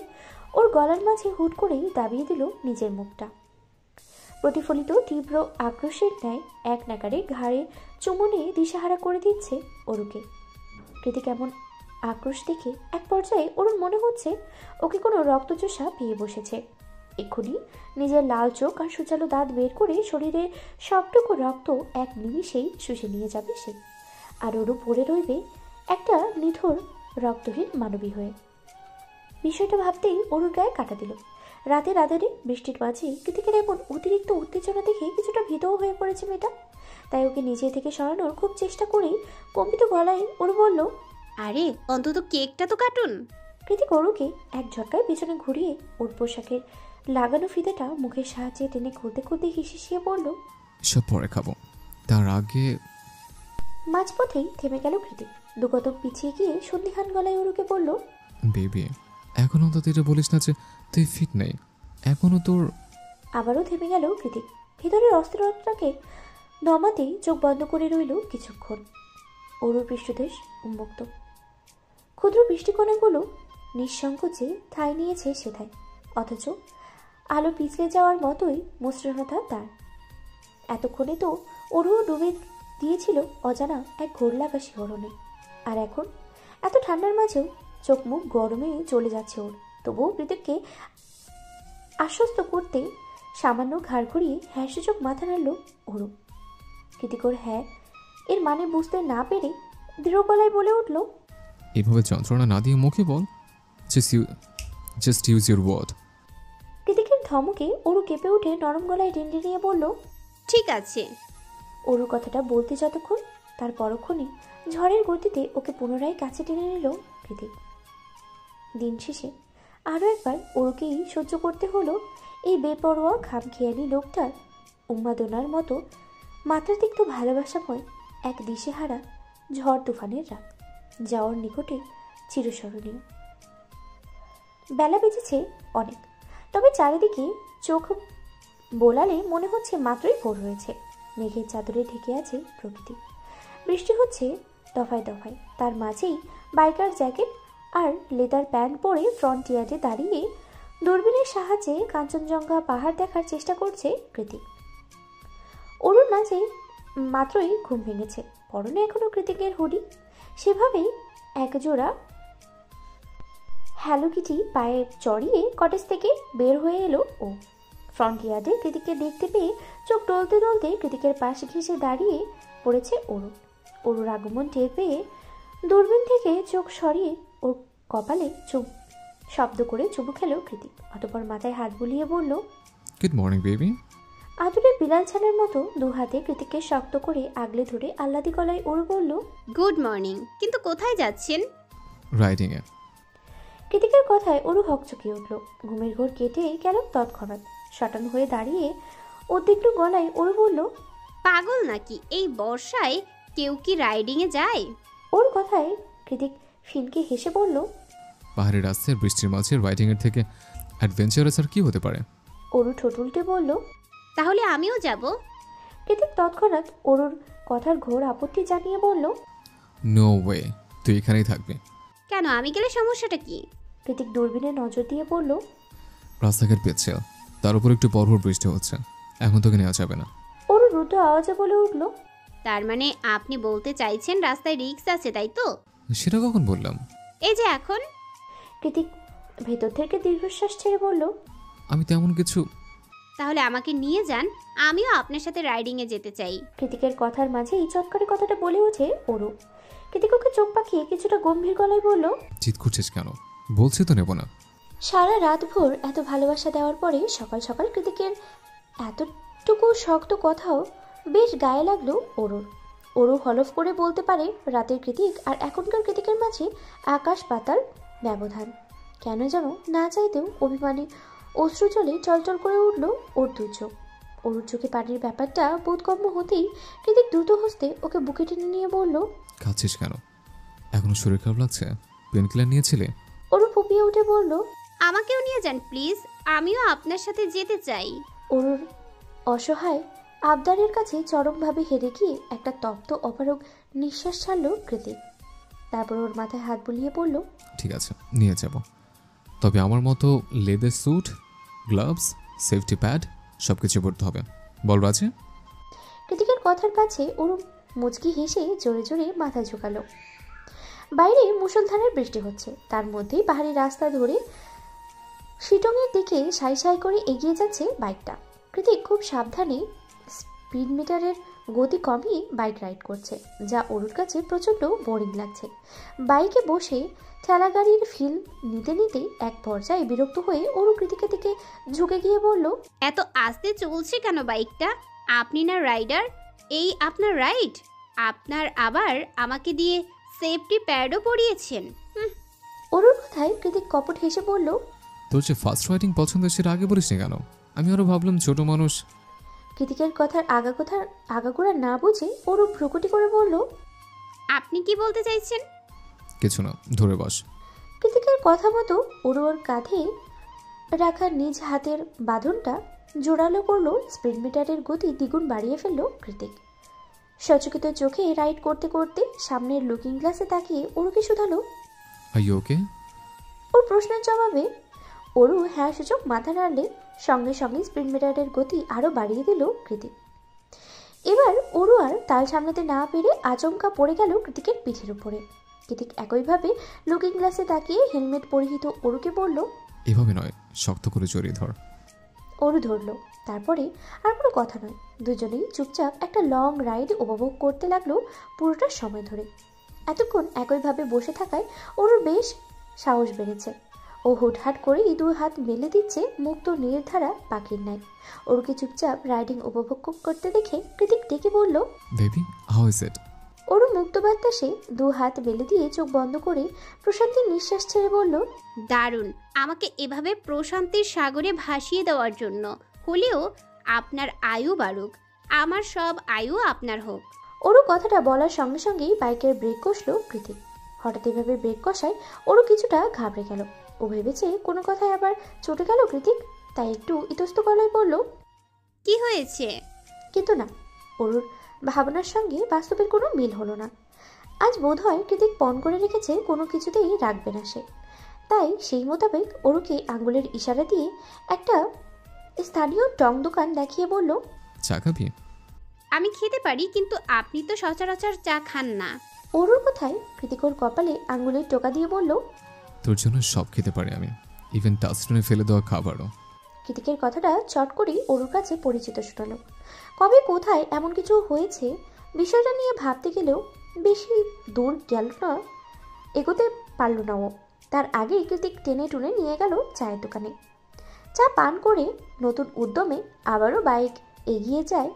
ওর গলার মাঝে হুট করেই দাবিয়ে দিল নিজের মুখটা। প্রতিফলিত তীব্র আক্রোশের ন্যায় এক নাগারে ঘাড়ে চুমুনে দিশাহারা করে দিচ্ছে ওরুকে। কৃতিক এমন আক্রোশ দেখে এক পর্যায়ে ওর মনে হচ্ছে ওকে কোনো রক্তচোষা পেয়ে বসেছে। এক্ষুনি নিজের লাল চোখ আর সুচালো দাঁত বের করে শরীরের সবটুকু রক্ত এক নিমিষেই শুষে নিয়ে যাবে সে, আর ওরও পড়ে রইবে একটা নিথর রক্তহীন মানবী হয়ে। বিষয়টা ভাবতেই ওর গায়ে কাটা দিল। রাতের আধারে বৃষ্টির মাঝে কৃতিকের এমন অতিরিক্ত উত্তেজনা দেখে কিছুটা ভীতও হয়ে পড়েছে মেয়েটা। তাই ওকে নিজে থেকে সরানোর খুব চেষ্টা করেই কম্পিত গলায় ওর বলল, আরে অন্তত কেকটা তো কাটুন। কৃতিক ওরুকে এক ঝটকায় পেছনে ঘুরিয়ে ওর পোশাকের লাগানো ফিতেটা মুখের সাহায্যে টেনে খুলতে খুলতে হিসিয়ে বলল, সব পরে খাবো, তার আগে। মাঝপথেই থেমে গেল কৃতিক। দুকদম পিছিয়ে গিয়ে সন্ধিহান গলায় ওরুকে বলল, বেবি, এখনো তো এটা বলিস না যে তুই ফিট নেই, এখনো তোর। আবারও থেমে গেল কৃতিক। ভিতরের অস্থিরতাকে নমাতেই চোখ বন্ধ করে রইল কিছুক্ষণ। ওরুর পৃষ্ঠদেশ উন্মুক্ত, ক্ষুদ্র বৃষ্টিকণাগুলো নিঃসংকোচে ঠাঁই নিয়েছে সেথায়, অথচ আলো পিছলে যাওয়ার মতোই মসৃণতা তার। এতক্ষণে তো ওরও ডুবে দিয়েছিল অজানা এক ঘোর লাগা শিহরণে, আর এখন এত ঠান্ডার মাঝেও চোখ মুখ গরমে চলে যাচ্ছে ওর। তবুও কৃতিককে আশ্বস্ত করতে সামান্য ঘাড় ঘুরিয়ে হ্যাঁ সূচক মাথা নাড়ল ওরু। কৃতিকর হ্যাঁ এর মানে বুঝতে না পেরে দৃঢ় গলায় বলে উঠল, এভাবে যন্ত্রণা না দিয়ে মুখে বল, জাস্ট ইউজ ইউর ওয়ার্ড। কৃতিকের ধমকে ওরু কেঁপে উঠে নরম গলায় ডিন্ডিয়ে বলল, ঠিক আছে। ওরুর কথাটা বলতে যতক্ষণ, তার পরক্ষণে ঝড়ের গতিতে ওকে পুনরায় কাছে টেনে নিল কৃতিক। দিন শেষে আরও একবার ওরুকেই সহ্য করতে হলো এই বেপরোয়া খামখেয়ালি লোকটার উন্মাদনার মতো মাত্রাতিক্ত ভালোবাসাময় এক দিশেহারা ঝড় তুফানের রাত, যাওয়ার নিকটে চিরস্মরণীয়। বেলা বেজেছে অনেক, তবে চারিদিকে চোখ বোলালে মনে হচ্ছে মাত্রই ভোর হয়েছে। মেঘের চাদরে ঢেকে আছে প্রকৃতি, বৃষ্টি হচ্ছে দফায় দফায়। তার মাঝেই বাইকার জ্যাকেট আর লেদার প্যান্ট পরে ফ্রন্টিয়ারে দাঁড়িয়ে দূরবীনের সাহায্যে কাঞ্চনজঙ্ঘা পাহাড় দেখার চেষ্টা করছে কৃতিক। ওরুর মাঝে মাত্রই ঘুম ভেঙেছে, পরনে এখনো কৃতিকের হুডি। সেভাবেই একজোড়া হ্যালো কিটি পায়ে চড়িয়ে কটেজ থেকে বের হয়ে এলো ও। ফ্রন্টিয়ারে কৃতিককে দেখতে পেয়ে চোখ টলতে টলতে কৃতিকের পাশে ঘেঁষে দাঁড়িয়ে পড়েছে অরু। অরুর আগমন টের পেয়ে দূরবীন থেকে চোখ সরিয়ে ওর কপালে চুপ শব্দ করে চুমু খেল কৃতিক। অতঃপর মাথায় হাত বুলিয়ে বলল, গুড মর্নিং বেবি। আদুরে বিলাল ছানের মতো দু হাতে কৃতিককে শক্ত করে আগলে ধরে আহ্লাদি গলায় অরু বলল, গুড মর্নিং, কিন্তু কোথায় যাচ্ছেন? রাইডিংয়ে। কৃতিকের কথায় অরু হকচকিয়ে উঠল। ঘুমের ঘোর কেটে গেল তৎক্ষণাৎ। শটান হয়ে দাঁড়িয়ে উদ্বিগ্ন গলায় অরু বলল, পাগল নাকি? এই বর্ষায় কেউ কি রাইডিংয়ে যায়? ওর কথায় কৃতিক ফিনকে হেসে বলল, পাহাড়ি রাস্তায় বৃষ্টির মাঝে রাইডিংয়ের থেকে অ্যাডভেঞ্চারাস আর কি হতে পারে? অরু ঠোঁট উল্টে বলল, তাহলে আমিও যাব। কৃতিক তৎক্ষণাৎ অরুর কথার ঘোর আপত্তি জানিয়ে বলল, নো ওয়ে, তুই এখানেই থাকবি। কেন? আমি গেলে সমস্যাটা কি? কৃতিক দূরবীনে নজর দিয়ে বলল, রাস্তাঘাট পিচ্ছিল, তার উপর একটু পরপর বৃষ্টি হচ্ছে, এখন তোকে নেওয়া যাবে না। অরু রুদ্ধ আওয়াজে বলে উঠল, তার মানে আপনি বলতে চাইছেন রাস্তায় রিস্ক আছে, তাই তো? সেটা কখন বললাম? এই যে এখন। কৃতিক ভেতর থেকে দীর্ঘশ্বাস ছেড়ে বলল, আমি তেমন কিছু। তাহলে আমাকে নিয়ে যান, আমিও আপনার সাথে রাইডিংয়ে যেতে চাই। কৃতিকের কথার মাঝে এই চটকারে কথাটা বলে ওঠে অরু। কৃতিক ওকে চোখ পাকিয়ে কিছুটা গম্ভীর গলায় বলল, জিদ করছিস কেন? বলছি তো নেব না। সারা রাত ভোর এত ভালোবাসা দেওয়ার পরে সকাল সকাল কৃতিকের এতটুকু শক্ত কথাও বেশ গায়ে লাগলো অরুর। অরু হলফ করে বলতে পারে রাতের কৃতিক আর এখনকার কৃতিকের মাঝে আকাশ পাতাল ব্যবধান। কেন যেন না চাইতেও অভিমানী অশ্রু জলে চলচল করে উঠল ওর দুই চোখ। অরুর চোখে পানির ব্যাপারটা বোধগম্য হতেই কৃতিক দ্রুত হস্তে ওকে বুকে টেনে নিয়ে বলল, খাচ্ছিস কেন? এখনো শরীর খারাপ লাগছে? পেন কিলার নিয়েছিলে? অরু ফুপিয়ে উঠে বলল, আমাকেও নিয়ে যান প্লিজ, আমিও আপনার সাথে যেতে চাই। অরুর অসহায় আবদারের কাছে চরমভাবে হেরে গিয়ে একটা তপ্ত অপারগ নিঃশ্বাস ছাড়ল কৃতিক। তারপর ওর মাথায় হাত বুলিয়ে বলল, ঠিক আছে, নিয়ে যাব। তবে আমার মতো leather suit, gloves, safety pad সব কিছু পড়তে হবে। বল রাজে। কৃতিকের কথার কাছে ওরু মুচকি হেসে জোরে জোরে মাথা ঝুঁকালো। বাইরে মুষলধারের বৃষ্টি হচ্ছে, তার মধ্যেই পাহাড়ি রাস্তা ধরে শিটংয়ের দিকে সাই সাই করে এগিয়ে যাচ্ছে বাইকটা। কৃতিক খুব সাবধানে স্পিড মিটারের গতি কমিয়ে বাইক রাইড করছে, যা অরুর কাছে প্রচণ্ড বোরিং লাগছে। বাইকে বসে ঠেলা গাড়ির ফিল নিতে নিতে এক পর্যায়ে বিরক্ত হয়ে অরু কৃতিকের দিকে ঝুঁকে গিয়ে বলল, এত আস্তে চলছে কেন বাইকটা? আপনি না রাইডার, এই আপনার রাইড? আপনার আবার আমাকে দিয়ে সেফটি প্যাডও পরিয়েছেন। অরুর কথায় কৃতিক কপট হেসে বলল, তোর যে ফার্স্ট রাইডিং পছন্দ সেটা আগে বলিস নি কেন? আমি আরো ভাবলাম ছোট মানুষ। কৃতিকের কথার আগাগোড়া না বুঝে অরু ভ্রুকুটি করে বলল, আপনি কি বলতে চাইছেন? কিছু না, ধরে বস। কৃতিকের কথা মতো অরু ওর কাঁধে রাখা নিজ হাতের বাঁধনটা জোরালো করলো। স্পিড মিটারের গতি দ্বিগুণ বাড়িয়ে ফেললো কৃতিক। সচকিত চোখে রাইড করতে করতে সামনের লুকিং গ্লাসে তাকিয়ে অরুকে শুধালো, আর ইউ ওকে? ওর প্রশ্নের জবাবে অরু হ্যাঁ সূচক মাথা নাড়লে সঙ্গে সঙ্গে স্পিড মিটারের গতি আরও বাড়িয়ে দিল কৃতিক। এবার অরু আর তাল সামলাতে না পেরে আচমকা পড়ে গেল কৃতিকের পিঠের উপরে। কৃতিক একইভাবে লুকিং গ্লাসে তাকিয়ে হেলমেট পরিহিত অরুকে বলল, এভাবে নয়, শক্ত করে জড়িয়ে ধর। অরু ধরল। তারপরে আর কোনো কথা নয়, দুজনেই চুপচাপ একটা লং রাইড উপভোগ করতে লাগলো পুরোটা সময় ধরে। এতক্ষণ একইভাবে বসে থাকায় অরুর বেশ সাহস বেড়েছে। ও হুটহাট করেই দু হাত মেলে দিচ্ছে মুক্ত নির্ধারা পাখির ন্যায়। অরুকে চুপচাপ রাইডিং উপভোগ করতে দেখে কৃতিক ডেকে বলল, baby, how is it? Aru মুক্ত বাতাসে দু হাত মেলে দিয়ে চোখ বন্ধ করে প্রশান্তির নিঃশ্বাস ছেড়ে বলল, দারুণ, আমাকে এভাবে প্রশান্তির সাগরে ভাসিয়ে দেওয়ার জন্য। হলেও আপনার আয়ু বাড়ুক, আমার সব আয়ু আপনার হোক। অরু কথাটা বলার সঙ্গে সঙ্গেই বাইকের ব্রেক কষল কৃতিক। হঠাৎ এভাবে ব্রেক কষায় অরু কিছুটা ঘাবড়ে গেল। ও ভেবেছে কোনো কথায় আবার চটে গেল কৃতিক, তাই একটু ইতস্ত গলায় বলল, কি হয়েছে? কিন্তু না, অরুর ভাবনার সঙ্গে বাস্তবের কোনো মিল হলো না। আজ বোধ হয় কৃতিক পণ করে রেখেছে কোনো কিছুতেই রাখবে না সে। তাই সেই মোতাবেক অরুকে আঙ্গুলের ইশারা দিয়ে একটা স্থানীয় টং দোকান দেখিয়ে বলল, চা খাবি? আমি খেতে পারি, কিন্তু আপনি তো সচরাচর চা খান না। অরুর কথায় কৃতিকর কপালে আঙ্গুলের টোকা দিয়ে বলল, তোর জন্য সব খেতে পারি আমি, ইভেন ডাস্টবিনে ফেলে দেওয়া খাবারও। কৃতিকের কথাটা চট করেই অরুর কাছে পরিচিত শোনালো। কবে কোথায় এমন কিছু হয়েছে বিষয়টা নিয়ে ভাবতে গেলেও বেশি দূর গেল না, এগোতে পারল না ও। তার আগেই কৃতিক টেনে টুনে নিয়ে গেল চায়ের দোকানে। চা পান করে নতুন উদ্যমে আবারও বাইক এগিয়ে যায়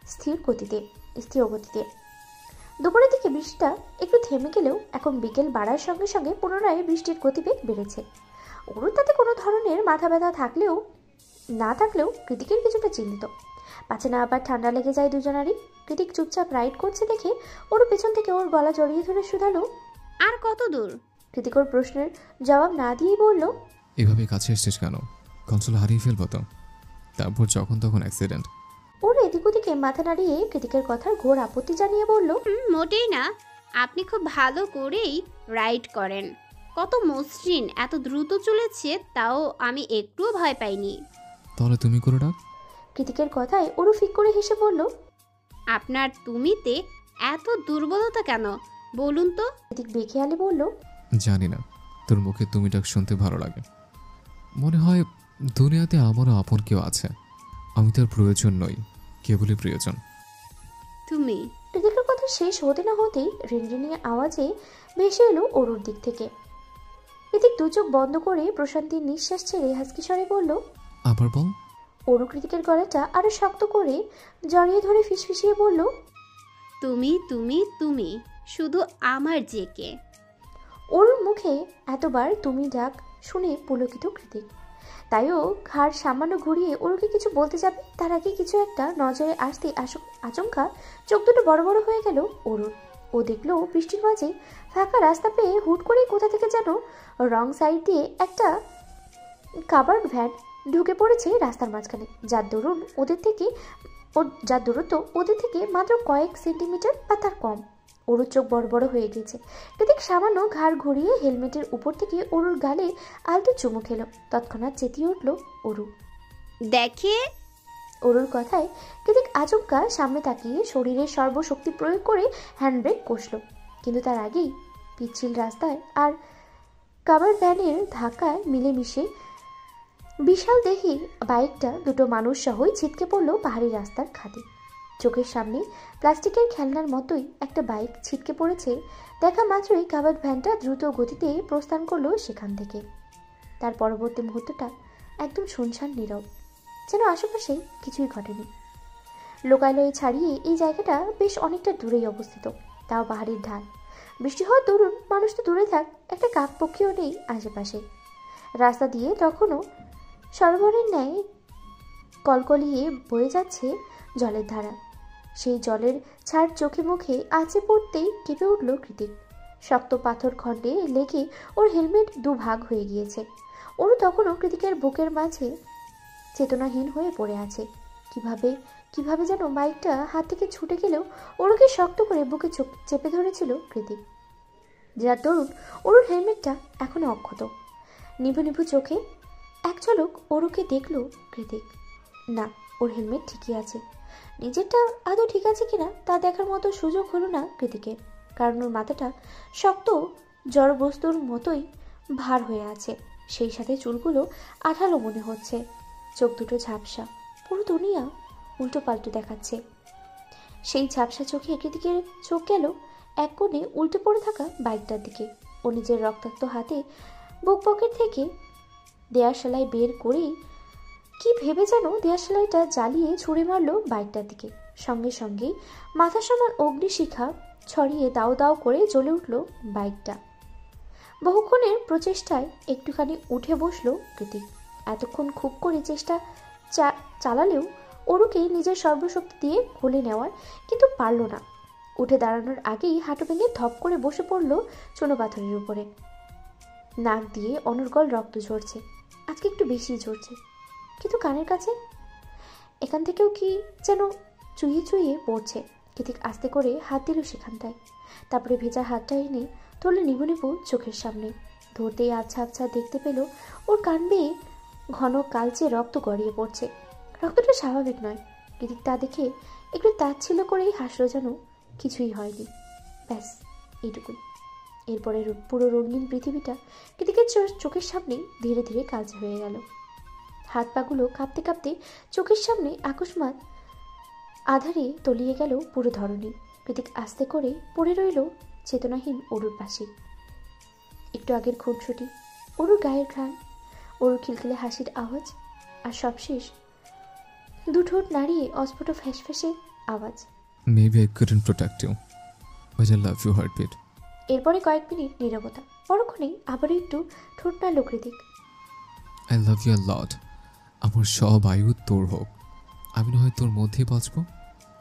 স্থির গতিতে। দুপুরের দিকে বৃষ্টিটা একটু থেমে গেলেও এখন বিকেল বাড়ার সঙ্গে সঙ্গে পুনরায় বৃষ্টির গতিবেগ বেড়েছে। অরুর তাতে কোনো ধরনের মাথা ব্যথা না থাকলেও কৃতিকের কিছুটা চিন্তিত, পাছে না আবার ঠান্ডা লেগে যায় দুজনারই। কৃতিক চুপচাপ রাইড করছে দেখে ওর পেছন থেকে ওর গলা জড়িয়ে ধরে শুধালো, আর কত দূর? কৃতিক ওর প্রশ্নের জবাব না দিয়েই বলল, এভাবে কাছে এসছিস কেন? কন্ট্রোল হারিয়ে ফেলবো তো, তারপর যখন তখন অ্যাক্সিডেন্ট। ওর এদিক ওদিকে মাথা নাড়িয়ে কৃতিকের কথার ঘোর আপত্তি জানিয়ে বলল, মোটেই না, আপনি খুব ভালো করেই রাইড করেন। কত মসৃণ, এত দ্রুত চলেছে, তাও আমি একটুও ভয় পাইনি। তাহলে তুমি করে ডাক। কৃতিকের কথায় ওরও ফিক করে হেসে বলল, আপনার তুমিতে এত দুর্বলতা কেন বলুন তো? কৃতিক বেখেয়ালি বলল, জানি না, তোর মুখে তুমি ডাক শুনতে ভালো লাগে। মনে হয় দুনিয়াতে আমারও আপন কেউ আছে, আমি তার প্রয়োজন নই, কেবলই প্রিয়জন। তুমি। কৃতিকের কথা শেষ হতে না হতেই রিনরিনিয়ে আওয়াজে ভেসে এলো অরুর দিক থেকে। কৃতিক দু চোখ বন্ধ করে প্রশান্তির নিঃশ্বাস ছেড়ে হাসকি স্বরে বলল, আবার বল। অরু কৃতিকের গলাটা আরো শক্ত করে জড়িয়ে ধরে ফিসফিসিয়ে বলল, তুমি তুমি তুমি শুধু আমার জেকে। অরুর মুখে এতবার তুমি ডাক শুনে পুলকিত কৃতিক, তাইও ঘাড় সামান্য ঘুরিয়ে অরুকে কিছু বলতে যাবে তার আগে কিছু একটা নজরে আসতে আচমকা চোখ দুটো বড় বড় হয়ে গেল অরুর। ও দেখলো বৃষ্টির মাঝে ফাঁকা রাস্তা পেয়ে হুট করে কোথা থেকে যেন রং সাইড দিয়ে একটা কাভার্ড ভ্যান ঢুকে পড়েছে রাস্তার মাঝখানে, যার দূরত্ব ওদের থেকে মাত্র কয়েক সেন্টিমিটার বা তার কম। অরুর চোখ বড় বড় হয়ে গেছে। কৃতিক সামান্য ঘাড় ঘুরিয়ে হেলমেটের উপর থেকে অরুর গালে আলতো চুমু খেলো। তৎক্ষণাৎ চেতিয়ে উঠল অরু। দেখে অরুর কথায় কৃতিক আচমকা সামনে তাকিয়ে শরীরের সর্বশক্তি প্রয়োগ করে হ্যান্ডব্রেক কষল, কিন্তু তার আগেই পিচ্ছিল রাস্তায় আর কাভার ভ্যানের ধাক্কায় মিলেমিশে বিশাল দেহি বাইকটা দুটো মানুষ সহই ছিটকে পড়লো পাহাড়ি রাস্তার খাদে। চোখের সামনে প্লাস্টিকের খেলনার মতোই একটা বাইক ছিটকে পড়েছে দেখা মাত্রই কাভার্ড ভ্যানটা দ্রুত গতিতে প্রস্থান করলো সেখান থেকে। তার পরবর্তী মুহূর্তটা একদম শুনশান নীরব, যেন আশেপাশে কিছুই ঘটেনি। লোকালয়ে ছাড়িয়ে এই জায়গাটা বেশ অনেকটা দূরেই অবস্থিত, তাও পাহাড়ির ঢাল। বৃষ্টি হওয়ার দরুন মানুষ তো দূরে থাক, একটা কাকপক্ষীও নেই আশেপাশে। রাস্তা দিয়ে তখনও সরোবরের ন্যায় কলকলিয়ে বয়ে যাচ্ছে জলের ধারা। সেই জলের ছাড় চোখে মুখে আঁচে পড়তেই কেঁপে উঠল কৃতিক। শক্ত পাথর খণ্ডে লেগে ওর হেলমেট দুভাগ হয়ে গিয়েছে। ওরও তখনও কৃতিকের বুকের মাঝে চেতনাহীন হয়ে পড়ে আছে। কিভাবে যেন বাইকটা হাত থেকে ছুটে গেলেও ওরকে শক্ত করে বুকে চেপে ধরেছিল কৃতিক, যার দরুন ওর হেলমেটটা এখনো অক্ষত। নিভু নিভু চোখে এক ঝলক ওরকে দেখল কৃতিক। না, ওর হেলমেট ঠিকই আছে। নিজেরটা আদৌ ঠিক আছে কিনা তা দেখার মতো সুযোগ হলো না কৃতিকের, কারণ ওর মাথাটা শক্ত জড়বস্তুর মতোই ভার হয়ে আছে, সেই সাথে চুলগুলো আঠালো মনে হচ্ছে। চোখ দুটো ঝাপসা, পুরো দুনিয়া উল্টো পাল্টো দেখাচ্ছে। সেই ঝাপসা চোখে কৃতিকের চোখ গেল এক কোণে উল্টে পড়ে থাকা বাইকটার দিকে। ও নিজের রক্তাক্ত হাতে বুক পকেট থেকে দেয়ার সেলাই বের করেই কি ভেবে যেন দেয়ার সেলাইটা জ্বালিয়ে ছুঁড়ে মারলো বাইকটার দিকে। সঙ্গে সঙ্গেই মাথা সমান অগ্নিশিখা ছড়িয়ে দাও দাও করে জ্বলে উঠল বাইকটা। বহুক্ষণের প্রচেষ্টায় একটুখানি উঠে বসলো কৃতিক। এতক্ষণ খুব করে চেষ্টা চালালেও অরুকে নিজের সর্বশক্তি দিয়ে কোলে নেওয়ার কিন্তু পারল না। উঠে দাঁড়ানোর আগেই হাঁটু ভেঙে ধপ করে বসে পড়ল চুনো পাথরের উপরে। নাক দিয়ে অনর্গল রক্ত ঝরছে, আজকে একটু বেশি ঝরছে, কিন্তু কানের কাছে এখান থেকেও কি যেন চুইয়ে চুইয়ে পড়ছে। কৃতিক আস্তে করে হাত দিল সেখানটায়, তারপরে ভেজা হাতটা এনে ধরল নিভু নিভু চোখের সামনে। ধরতেই আবছা আবছা দেখতে পেল ওর কান বেয়ে ঘন কালচে রক্ত গড়িয়ে পড়ছে। রক্তটা স্বাভাবিক নয়। কৃতিক তা দেখে একটু তাচ্ছিল্য করেই হাসলো, যেন কিছুই হয়নি। ব্যাস এইটুকুই। এরপরে পুরো রঙিন পৃথিবীটা কৃতিকের চোখের সামনে ধীরে ধীরে কালচে হয়ে গেল। হাত পাগুলো কাঁপতে কাঁপতে চোখের সামনে আকস্মাৎ আধারে তলিয়ে গেল পুরো ধরনী। কৃতিক আস্তে করে পড়ে রইল চেতনাহীন অরুর পাশে। একটু আগের খুনসুটি, অরুর গায়ের ঘ্রাণ, অরুর খিলখিলে হাসির আওয়াজ, আর সবশেষ দুঠোঁট নাড়িয়ে অস্ফুট ফ্যাসফ্যাসে আওয়াজ। Maybe I couldn't protect you, but I love your heartbeat. এরপরে কয়েক মিনিট নীরবতা, পরক্ষণেই আবারও একটু ঠোঁট নাড়ল Kritik. I love you a lot. আমার সব আয়ু তোর হোক, আমি না হয় তোর মধ্যেই বাঁচব,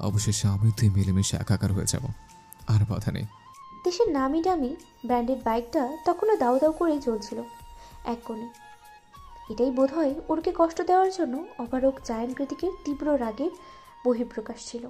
অবশেষে আমি তুই মিলেমিশে একাকার হয়ে যাব, আর বাধা নেই। দেশের নামি দামি ব্র্যান্ডেড বাইকটা তখনও দাউ দাউ করে জ্বলছিল এক কোণে। এটাই বোধহয় ওরকে কষ্ট দেওয়ার জন্য অপারক জায়ান কৃতিকের তীব্র রাগের বহিঃপ্রকাশ ছিল।